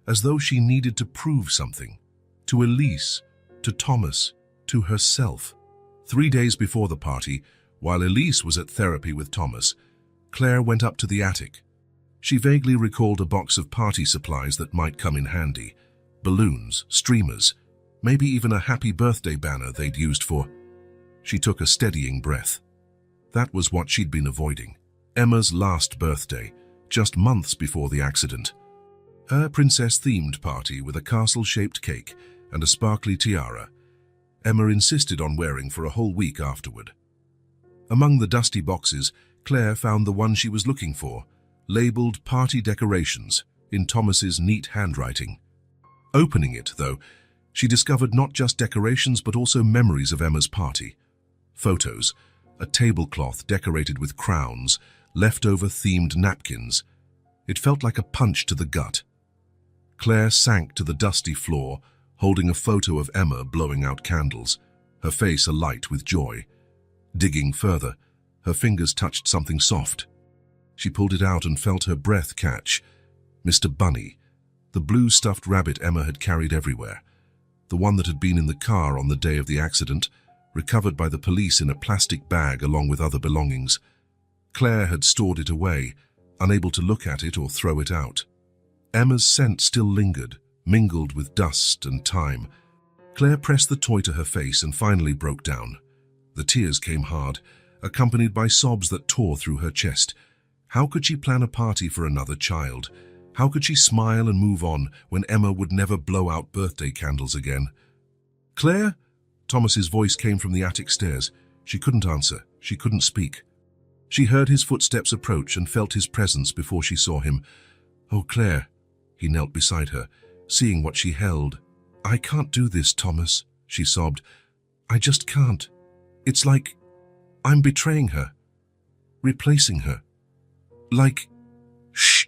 as though she needed to prove something, to Elise, to Thomas, to herself. 3 days before the party, while Elise was at therapy with Thomas, Claire went up to the attic. She vaguely recalled a box of party supplies that might come in handy. Balloons, streamers, maybe even a happy birthday banner they'd used for. She took a steadying breath. That was what she'd been avoiding. Emma's last birthday, just months before the accident. Her princess-themed party with a castle-shaped cake and a sparkly tiara. Emma insisted on wearing for a whole week afterward. Among the dusty boxes, Claire found the one she was looking for, labeled Party Decorations, in Thomas's neat handwriting. Opening it, though, she discovered not just decorations but also memories of Emma's party. Photos, a tablecloth decorated with crowns, leftover themed napkins. It felt like a punch to the gut. Claire sank to the dusty floor, holding a photo of Emma blowing out candles, her face alight with joy. Digging further, her fingers touched something soft. She pulled it out and felt her breath catch. Mr. Bunny, the blue stuffed rabbit Emma had carried everywhere. The one that had been in the car on the day of the accident, recovered by the police in a plastic bag along with other belongings. Claire had stored it away, unable to look at it or throw it out. Emma's scent still lingered, mingled with dust and time. Claire pressed the toy to her face and finally broke down. The tears came hard, accompanied by sobs that tore through her chest. How could she plan a party for another child? How could she smile and move on when Emma would never blow out birthday candles again? "Claire?" Thomas's voice came from the attic stairs. She couldn't answer. She couldn't speak. She heard his footsteps approach and felt his presence before she saw him. "Oh, Claire." He knelt beside her, seeing what she held. "I can't do this, Thomas," she sobbed. "I just can't. It's like I'm betraying her, replacing her. Like..." "Shh."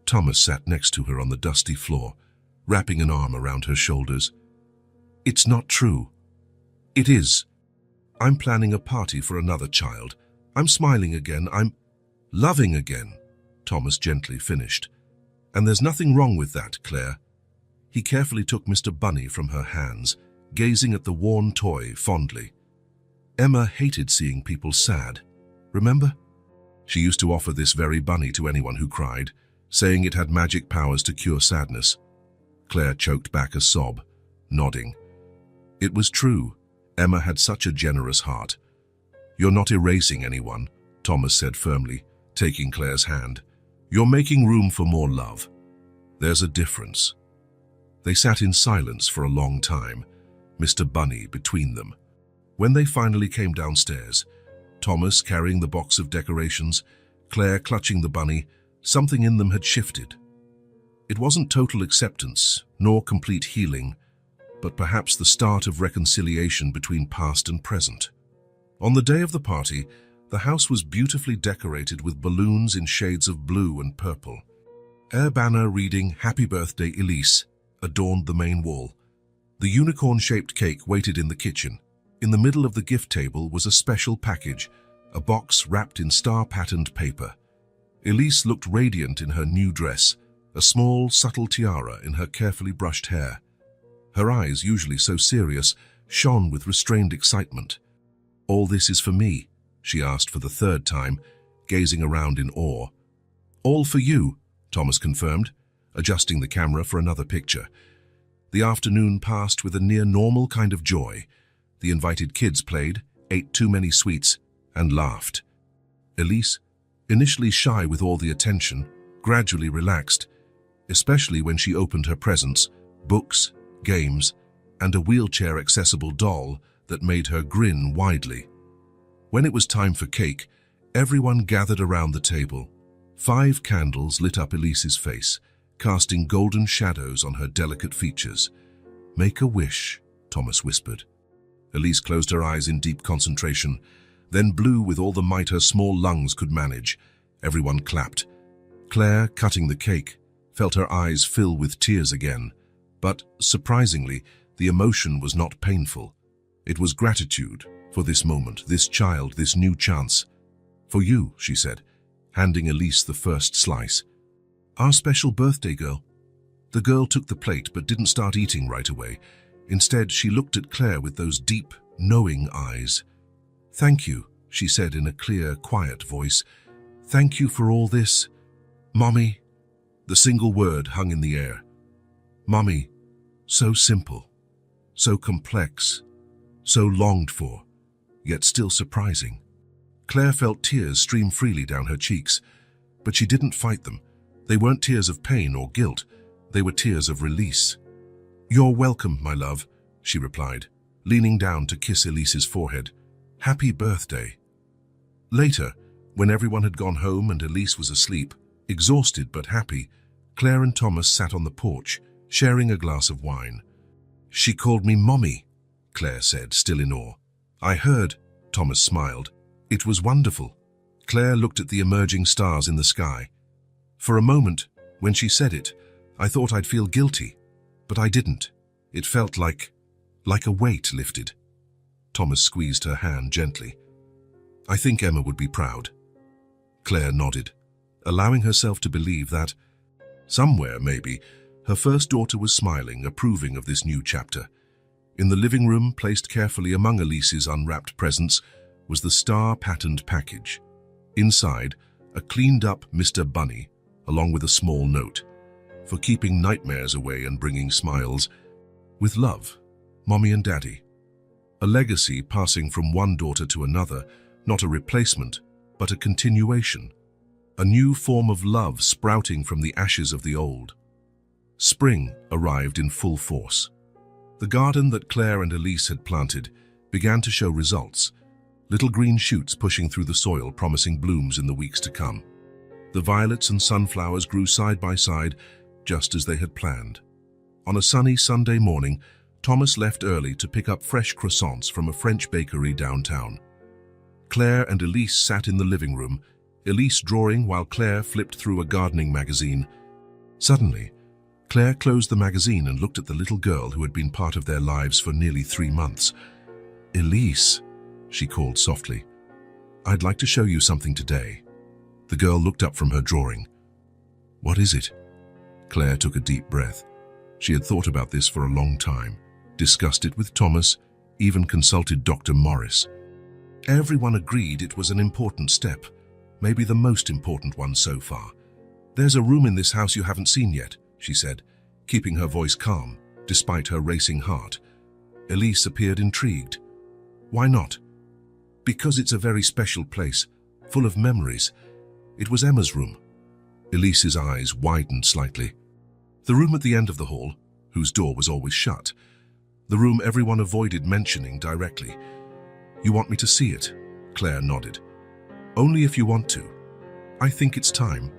Thomas sat next to her on the dusty floor, wrapping an arm around her shoulders. "It's not true." "It is. I'm planning a party for another child. I'm smiling again. I'm loving again," Thomas gently finished. "And there's nothing wrong with that, Claire." He carefully took Mr. Bunny from her hands, gazing at the worn toy fondly. Emma hated seeing people sad. Remember? She used to offer this very bunny to anyone who cried, saying it had magic powers to cure sadness. Claire choked back a sob, nodding. It was true. Emma had such a generous heart. "You're not erasing anyone," Thomas said firmly, taking Claire's hand. "You're making room for more love. There's a difference." They sat in silence for a long time, Mr. Bunny between them. When they finally came downstairs, Thomas carrying the box of decorations, Claire clutching the bunny, something in them had shifted. It wasn't total acceptance, nor complete healing, but perhaps the start of reconciliation between past and present. On the day of the party, the house was beautifully decorated with balloons in shades of blue and purple. A banner reading "Happy Birthday, Elise" adorned the main wall. The unicorn-shaped cake waited in the kitchen. In the middle of the gift table was a special package, a box wrapped in star-patterned paper. Elise looked radiant in her new dress, a small, subtle tiara in her carefully brushed hair. Her eyes, usually so serious, shone with restrained excitement. "All this is for me," she asked for the third time, gazing around in awe. "All for you," Thomas confirmed, adjusting the camera for another picture. The afternoon passed with a near-normal kind of joy. The invited kids played, ate too many sweets, and laughed. Elise, initially shy with all the attention, gradually relaxed, especially when she opened her presents, books, games, and a wheelchair-accessible doll that made her grin widely. When it was time for cake, everyone gathered around the table. 5 candles lit up Elise's face, casting golden shadows on her delicate features. "Make a wish," Thomas whispered. Elise closed her eyes in deep concentration, then blew with all the might her small lungs could manage. Everyone clapped. Claire, cutting the cake, felt her eyes fill with tears again. But, surprisingly, the emotion was not painful. It was gratitude for this moment, this child, this new chance. "For you," she said, handing Elise the first slice. "Our special birthday girl." The girl took the plate but didn't start eating right away. Instead, she looked at Claire with those deep, knowing eyes. "Thank you," she said in a clear, quiet voice. "Thank you for all this, Mommy." The single word hung in the air. Mommy, so simple, so complex, so longed for, yet still surprising. Claire felt tears stream freely down her cheeks, but she didn't fight them. They weren't tears of pain or guilt, they were tears of release. "You're welcome, my love," she replied, leaning down to kiss Elise's forehead. "Happy birthday." Later, when everyone had gone home and Elise was asleep, exhausted but happy, Claire and Thomas sat on the porch, sharing a glass of wine. "She called me Mommy," Claire said, still in awe. "I heard," Thomas smiled. "It was wonderful." Claire looked at the emerging stars in the sky. "For a moment, when she said it, I thought I'd feel guilty, but I didn't. It felt like a weight lifted." Thomas squeezed her hand gently. "I think Emma would be proud." Claire nodded, allowing herself to believe that, somewhere maybe, her first daughter was smiling, approving of this new chapter. In the living room, placed carefully among Elise's unwrapped presents, was the star-patterned package. Inside, a cleaned-up Mr. Bunny, along with a small note. "For keeping nightmares away and bringing smiles. With love, Mommy and Daddy." A legacy passing from one daughter to another, not a replacement, but a continuation. A new form of love sprouting from the ashes of the old. Spring arrived in full force. The garden that Claire and Elise had planted began to show results, little green shoots pushing through the soil, promising blooms in the weeks to come. The violets and sunflowers grew side by side, just as they had planned. On a sunny Sunday morning, Thomas left early to pick up fresh croissants from a French bakery downtown. Claire and Elise sat in the living room, Elise drawing while Claire flipped through a gardening magazine. Suddenly, Claire closed the magazine and looked at the little girl who had been part of their lives for nearly 3 months. "Elise," she called softly, "I'd like to show you something today." The girl looked up from her drawing. "What is it?" Claire took a deep breath. She had thought about this for a long time, discussed it with Thomas, even consulted Dr. Morris. Everyone agreed it was an important step, maybe the most important one so far. "There's a room in this house you haven't seen yet," she said, keeping her voice calm, despite her racing heart. Elise appeared intrigued. "Why not?" "Because it's a very special place, full of memories. It was Emma's room." Elise's eyes widened slightly. "The room at the end of the hall, whose door was always shut. The room everyone avoided mentioning directly." "You want me to see it?" Claire nodded. "Only if you want to. I think it's time."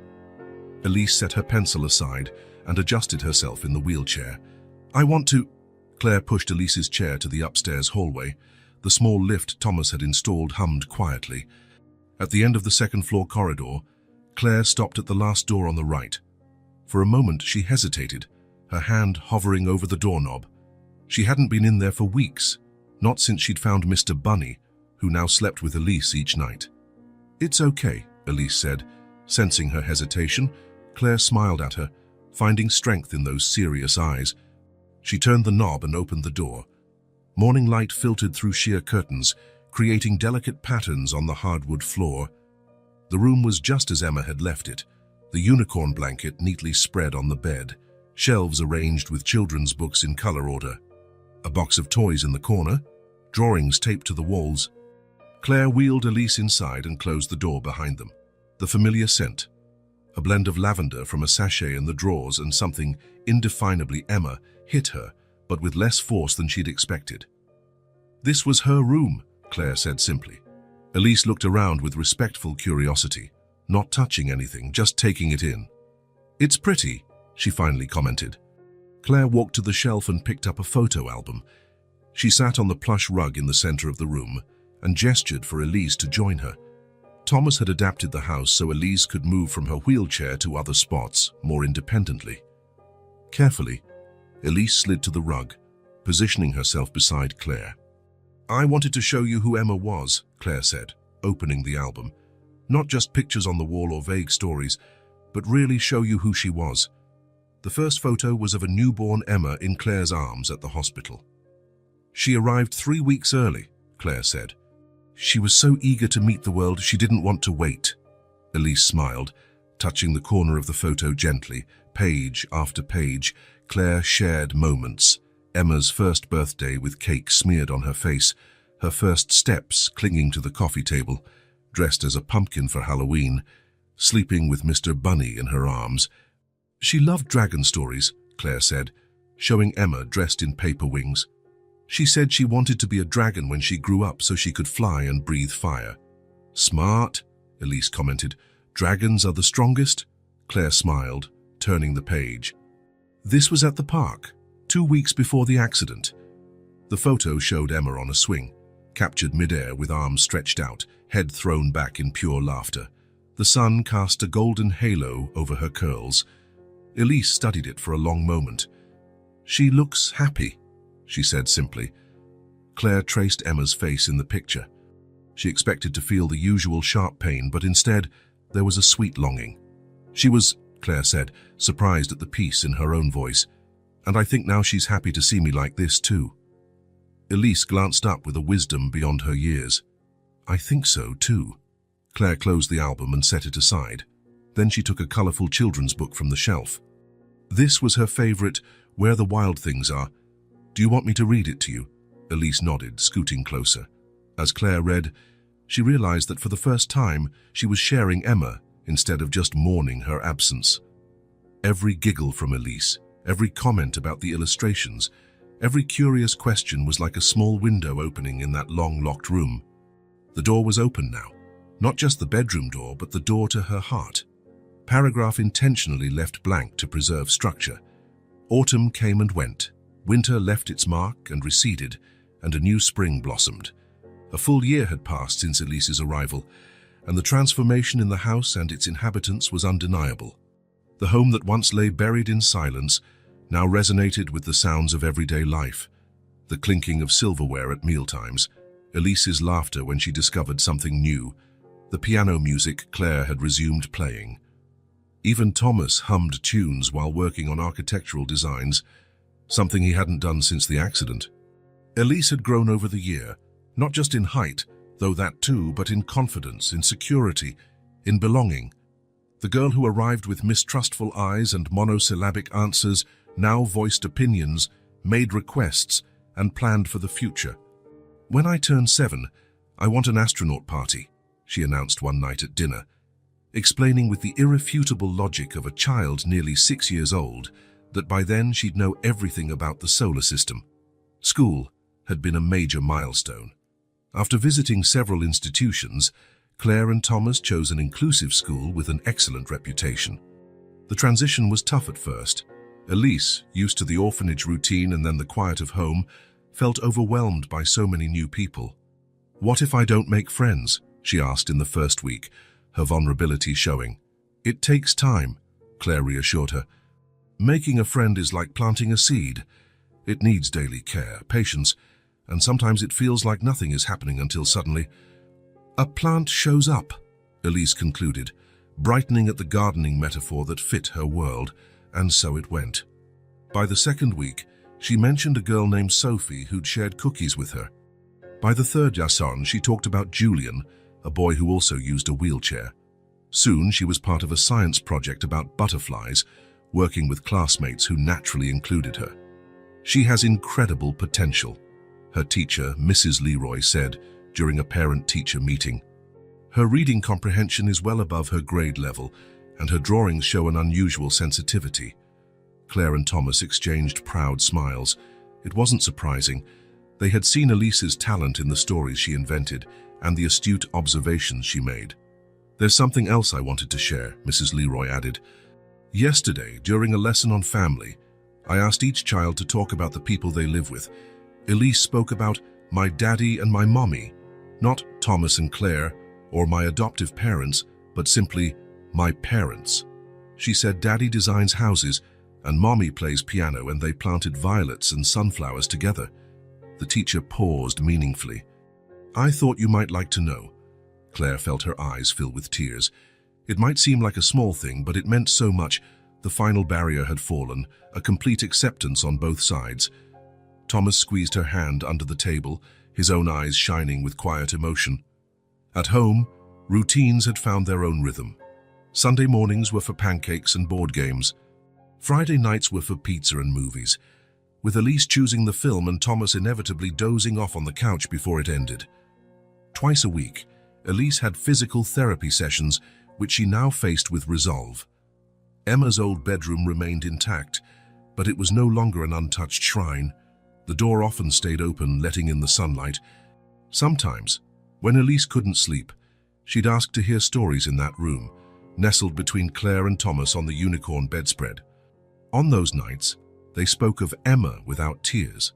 Elise set her pencil aside and adjusted herself in the wheelchair. "I want to—" Claire pushed Elise's chair to the upstairs hallway. The small lift Thomas had installed hummed quietly. At the end of the second-floor corridor, Claire stopped at the last door on the right. For a moment she hesitated, her hand hovering over the doorknob. She hadn't been in there for weeks, not since she'd found Mr. Bunny, who now slept with Elise each night. "It's okay," Elise said. Sensing her hesitation, Claire smiled at her, finding strength in those serious eyes. She turned the knob and opened the door. Morning light filtered through sheer curtains, creating delicate patterns on the hardwood floor. The room was just as Emma had left it, the unicorn blanket neatly spread on the bed, shelves arranged with children's books in color order, a box of toys in the corner, drawings taped to the walls. Claire wheeled Elise inside and closed the door behind them. The familiar scent, a blend of lavender from a sachet in the drawers and something indefinably Emma, hit her, but with less force than she'd expected. "This was her room," Claire said simply. Elise looked around with respectful curiosity, not touching anything, just taking it in. "It's pretty," she finally commented. Claire walked to the shelf and picked up a photo album. She sat on the plush rug in the center of the room and gestured for Elise to join her. Thomas had adapted the house so Elise could move from her wheelchair to other spots more independently. Carefully, Elise slid to the rug, positioning herself beside Claire. "I wanted to show you who Emma was," Claire said, opening the album. "Not just pictures on the wall or vague stories, but really show you who she was." The first photo was of a newborn Emma in Claire's arms at the hospital. "She arrived 3 weeks early," Claire said. "She was so eager to meet the world, she didn't want to wait." Elise smiled, touching the corner of the photo gently. Page after page, Claire shared moments. Emma's first birthday with cake smeared on her face, her first steps clinging to the coffee table, dressed as a pumpkin for Halloween, sleeping with Mr. Bunny in her arms. "She loved dragon stories," Claire said, showing Emma dressed in paper wings. "She said she wanted to be a dragon when she grew up so she could fly and breathe fire." "Smart," Elise commented. "Dragons are the strongest?" Claire smiled, turning the page. This was at the park, 2 weeks before the accident. The photo showed Emma on a swing, captured midair with arms stretched out, head thrown back in pure laughter. The sun cast a golden halo over her curls. Elise studied it for a long moment. "She looks happy," she said simply. Claire traced Emma's face in the picture. She expected to feel the usual sharp pain, but instead there was a sweet longing. "She was," Claire said, surprised at the peace in her own voice, "and I think now she's happy to see me like this too." Elise glanced up with a wisdom beyond her years. "I think so too." Claire closed the album and set it aside. Then she took a colorful children's book from the shelf. This was her favorite, Where the Wild Things Are. "Do you want me to read it to you?" Elise nodded, scooting closer. As Claire read, she realized that for the first time she was sharing Emma instead of just mourning her absence. Every giggle from Elise, every comment about the illustrations, every curious question was like a small window opening in that long locked room. The door was open now, not just the bedroom door, but the door to her heart. Paragraph intentionally left blank to preserve structure. Autumn came and went. Winter left its mark and receded, and a new spring blossomed. A full year had passed since Elise's arrival, and the transformation in the house and its inhabitants was undeniable. The home that once lay buried in silence now resonated with the sounds of everyday life. The clinking of silverware at mealtimes, Elise's laughter when she discovered something new, the piano music Claire had resumed playing. Even Thomas hummed tunes while working on architectural designs, something he hadn't done since the accident. Elise had grown over the year, not just in height, though that too, but in confidence, in security, in belonging. The girl who arrived with mistrustful eyes and monosyllabic answers now voiced opinions, made requests, and planned for the future. "When I turn 7, I want an astronaut party," she announced one night at dinner, explaining with the irrefutable logic of a child nearly 6 years old that by then she'd know everything about the solar system. School had been a major milestone. After visiting several institutions, Claire and Thomas chose an inclusive school with an excellent reputation. The transition was tough at first. Elise, used to the orphanage routine and then the quiet of home, felt overwhelmed by so many new people. "What if I don't make friends?" she asked in the first week, her vulnerability showing. "It takes time," Claire reassured her. "Making a friend is like planting a seed. It needs daily care, patience, and sometimes it feels like nothing is happening until suddenly a plant shows up." Elise concluded, brightening at the gardening metaphor that fit her world, and so it went. By the second week, she mentioned a girl named Sophie who'd shared cookies with her. By the third lesson, she talked about Julian, a boy who also used a wheelchair. Soon, she was part of a science project about butterflies, working with classmates who naturally included her. She has incredible potential, her teacher, Mrs. Leroy, said during a parent-teacher meeting. Her reading comprehension is well above her grade level, and her drawings show an unusual sensitivity. Claire and Thomas exchanged proud smiles. It wasn't surprising. They had seen Elise's talent in the stories she invented and the astute observations she made. "There's something else I wanted to share," Mrs. Leroy added. "Yesterday, during a lesson on family, I asked each child to talk about the people they live with. Elise spoke about my daddy and my mommy, not Thomas and Claire or my adoptive parents, but simply my parents. She said daddy designs houses and mommy plays piano, and they planted violets and sunflowers together." The teacher paused meaningfully. "I thought you might like to know." Claire felt her eyes fill with tears. It might seem like a small thing, but it meant so much. The final barrier had fallen, a complete acceptance on both sides. Thomas squeezed her hand under the table, his own eyes shining with quiet emotion. At home, routines had found their own rhythm. Sunday mornings were for pancakes and board games. Friday nights were for pizza and movies, with Elise choosing the film and Thomas inevitably dozing off on the couch before it ended. Twice a week, Elise had physical therapy sessions, which she now faced with resolve. Emma's old bedroom remained intact, but it was no longer an untouched shrine. The door often stayed open, letting in the sunlight. Sometimes, when Elise couldn't sleep, she'd ask to hear stories in that room, nestled between Claire and Thomas on the unicorn bedspread. On those nights, they spoke of Emma without tears,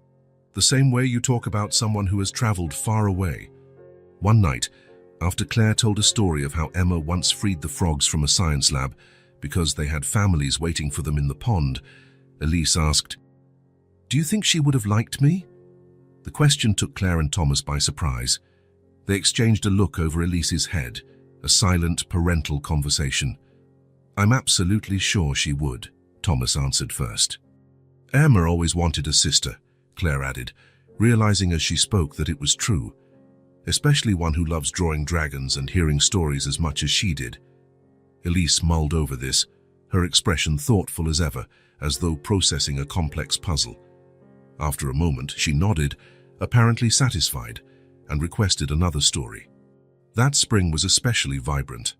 the same way you talk about someone who has traveled far away. One night, after Claire told a story of how Emma once freed the frogs from a science lab because they had families waiting for them in the pond, Elise asked, "Do you think she would have liked me?" The question took Claire and Thomas by surprise. They exchanged a look over Elise's head, a silent parental conversation. "I'm absolutely sure she would," Thomas answered first. "Emma always wanted a sister," Claire added, realizing as she spoke that it was true, especially one who loves drawing dragons and hearing stories as much as she did. Elise mulled over this, her expression thoughtful as ever, as though processing a complex puzzle. After a moment, she nodded, apparently satisfied, and requested another story. That spring was especially vibrant.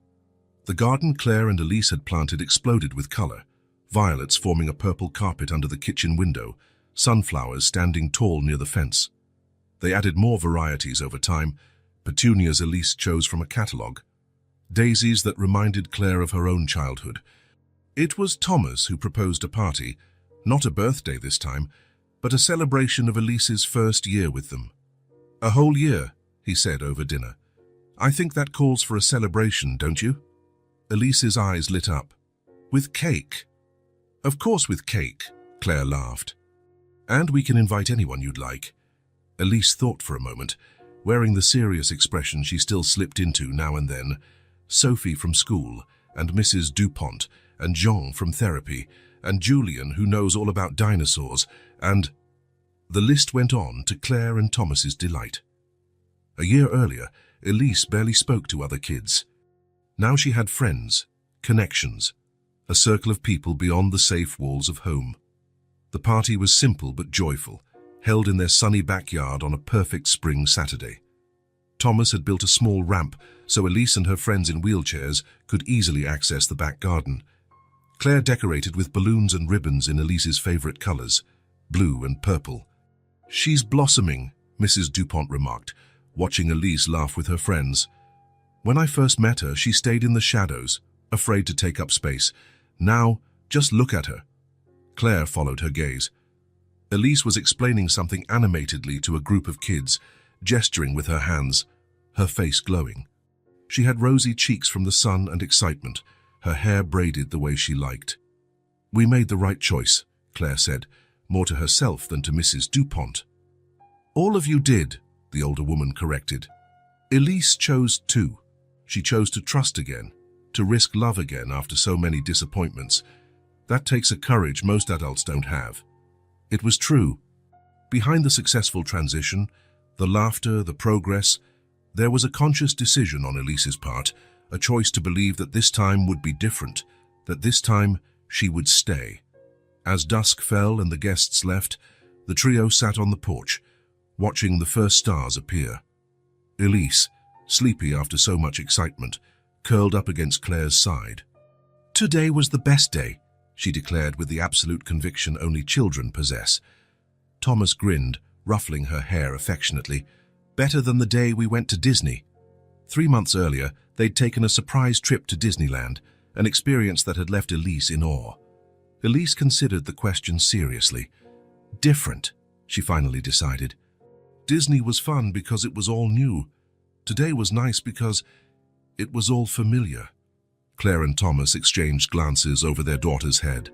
The garden Claire and Elise had planted exploded with color, violets forming a purple carpet under the kitchen window, sunflowers standing tall near the fence. They added more varieties over time, petunias Elise chose from a catalogue, daisies that reminded Claire of her own childhood. It was Thomas who proposed a party, not a birthday this time, but a celebration of Elise's first year with them. "A whole year," he said over dinner. "I think that calls for a celebration, don't you?" Elise's eyes lit up. "With cake?" "Of course with cake," Claire laughed. "And we can invite anyone you'd like." Elise thought for a moment, wearing the serious expression she still slipped into now and then. Sophie from school, and Mrs. Dupont, and Jean from therapy, and Julian, who knows all about dinosaurs, and... The list went on to Claire and Thomas's delight. A year earlier, Elise barely spoke to other kids. Now she had friends, connections, a circle of people beyond the safe walls of home. The party was simple but joyful, held in their sunny backyard on a perfect spring Saturday. Thomas had built a small ramp so Elise and her friends in wheelchairs could easily access the back garden. Claire decorated with balloons and ribbons in Elise's favorite colors, blue and purple. "She's blossoming," Mrs. Dupont remarked, watching Elise laugh with her friends. "When I first met her, she stayed in the shadows, afraid to take up space. Now, just look at her." Claire followed her gaze. Elise was explaining something animatedly to a group of kids, gesturing with her hands, her face glowing. She had rosy cheeks from the sun and excitement, her hair braided the way she liked. "We made the right choice," Claire said, more to herself than to Mrs. Dupont. "All of you did," the older woman corrected. "Elise chose too. She chose to trust again, to risk love again after so many disappointments. That takes a courage most adults don't have. It was true. Behind the successful transition, the laughter, the progress, there was a conscious decision on Elise's part, a choice to believe that this time would be different, that this time she would stay. As dusk fell and the guests left, the trio sat on the porch, watching the first stars appear. Elise, sleepy after so much excitement, curled up against Claire's side. "Today was the best day," she declared with the absolute conviction only children possess. Thomas grinned, ruffling her hair affectionately. "Better than the day we went to Disney." 3 months earlier, they'd taken a surprise trip to Disneyland, an experience that had left Elise in awe. Elise considered the question seriously. Different, she finally decided. Disney was fun because it was all new. Today was nice because it was all familiar. Claire and Thomas exchanged glances over their daughter's head.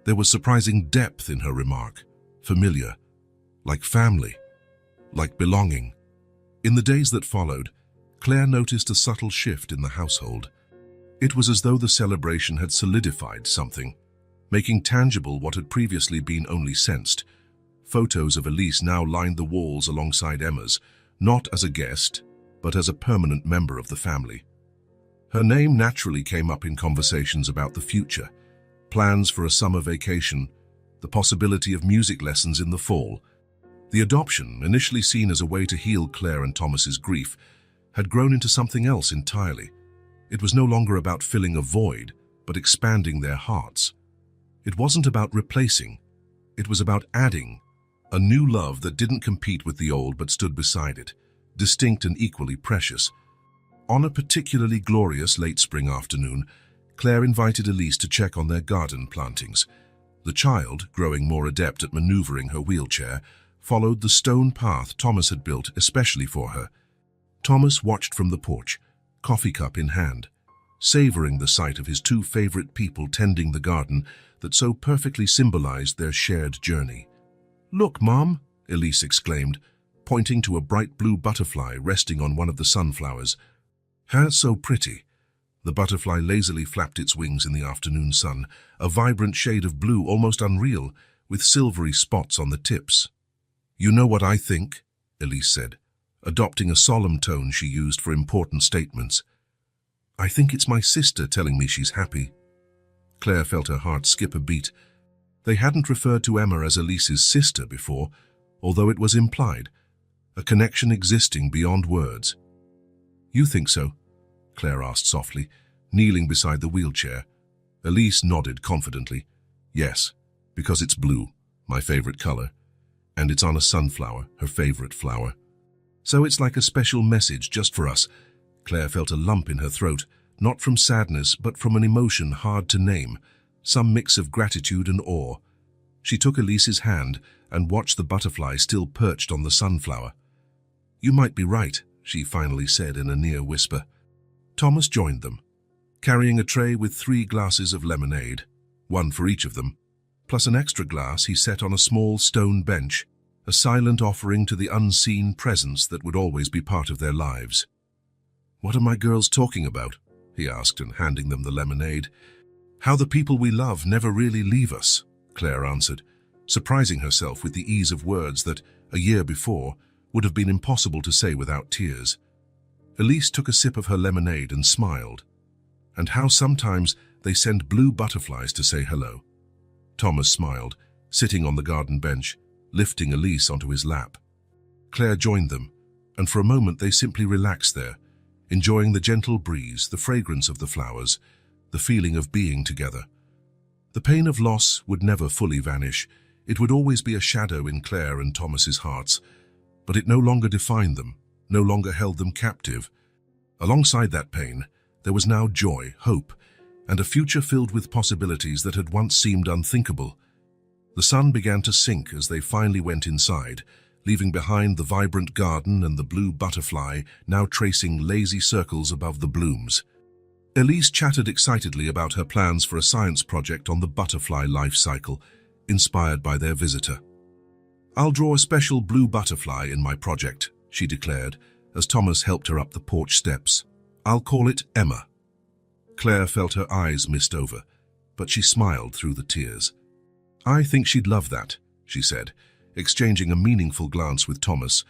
There was surprising depth in her remark. Familiar, like family, like belonging. In the days that followed, Claire noticed a subtle shift in the household. It was as though the celebration had solidified something, making tangible what had previously been only sensed. Photos of Elise now lined the walls alongside Emma's, not as a guest, but as a permanent member of the family. Her name naturally came up in conversations about the future, plans for a summer vacation, the possibility of music lessons in the fall. The adoption, initially seen as a way to heal Claire and Thomas's grief, had grown into something else entirely. It was no longer about filling a void, but expanding their hearts. It wasn't about replacing, it was about adding, a new love that didn't compete with the old but stood beside it, distinct and equally precious. On a particularly glorious late spring afternoon, Claire invited Elise to check on their garden plantings. The child, growing more adept at maneuvering her wheelchair, followed the stone path Thomas had built especially for her. Thomas watched from the porch, coffee cup in hand, savoring the sight of his 2 favorite people tending the garden that so perfectly symbolized their shared journey. "Look, Mom," Elise exclaimed, pointing to a bright blue butterfly resting on one of the sunflowers. "How so pretty." The butterfly lazily flapped its wings in the afternoon sun, a vibrant shade of blue almost unreal, with silvery spots on the tips. "You know what I think," Elise said, adopting a solemn tone she used for important statements. "I think it's my sister telling me she's happy." Claire felt her heart skip a beat. They hadn't referred to Emma as Elise's sister before, although it was implied, a connection existing beyond words. "You think so?" Claire asked softly, kneeling beside the wheelchair. Elise nodded confidently. "Yes, because it's blue, my favorite color, and it's on a sunflower, her favorite flower. So it's like a special message just for us." Claire felt a lump in her throat, not from sadness but from an emotion hard to name, some mix of gratitude and awe. She took Elise's hand and watched the butterfly still perched on the sunflower. "You might be right," she finally said in a near whisper. Thomas joined them, carrying a tray with 3 glasses of lemonade, 1 for each of them, plus an extra glass he set on a small stone bench, a silent offering to the unseen presence that would always be part of their lives. "What are my girls talking about?" he asked, and handing them the lemonade. "How the people we love never really leave us," Claire answered, surprising herself with the ease of words that, a year before, would have been impossible to say without tears. Elise took a sip of her lemonade and smiled. "And how sometimes they send blue butterflies to say hello." Thomas smiled, sitting on the garden bench, lifting Elise onto his lap. Claire joined them, and for a moment they simply relaxed there, enjoying the gentle breeze, the fragrance of the flowers, the feeling of being together. The pain of loss would never fully vanish. It would always be a shadow in Claire and Thomas's hearts, but it no longer defined them, no longer held them captive. Alongside that pain, there was now joy, hope, and a future filled with possibilities that had once seemed unthinkable. The sun began to sink as they finally went inside, leaving behind the vibrant garden and the blue butterfly now tracing lazy circles above the blooms. Elise chattered excitedly about her plans for a science project on the butterfly life cycle, inspired by their visitor. "I'll draw a special blue butterfly in my project," she declared, as Thomas helped her up the porch steps. I'll call it Emma. Claire felt her eyes mist over, but she smiled through the tears. I think she'd love that, she said, exchanging a meaningful glance with Thomas.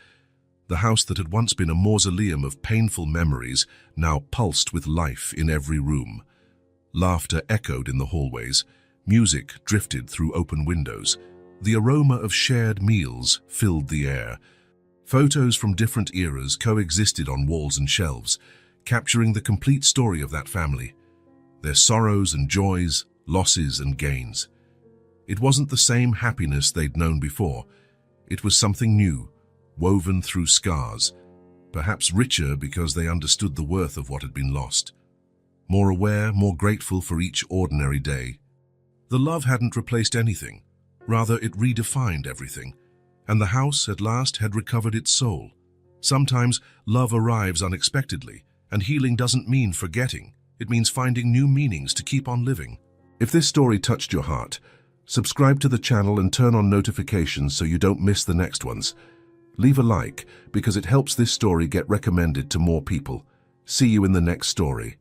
The house that had once been a mausoleum of painful memories now pulsed with life in every room. Laughter echoed in the hallways, music drifted through open windows. The aroma of shared meals filled the air. Photos from different eras coexisted on walls and shelves, capturing the complete story of that family, their sorrows and joys, losses and gains. It wasn't the same happiness they'd known before. It was something new, woven through scars, perhaps richer because they understood the worth of what had been lost. More aware, more grateful for each ordinary day. The love hadn't replaced anything. Rather, it redefined everything. And the house, at last, had recovered its soul. Sometimes, love arrives unexpectedly, and healing doesn't mean forgetting. It means finding new meanings to keep on living. If this story touched your heart, subscribe to the channel and turn on notifications so you don't miss the next ones. Leave a like, because it helps this story get recommended to more people. See you in the next story.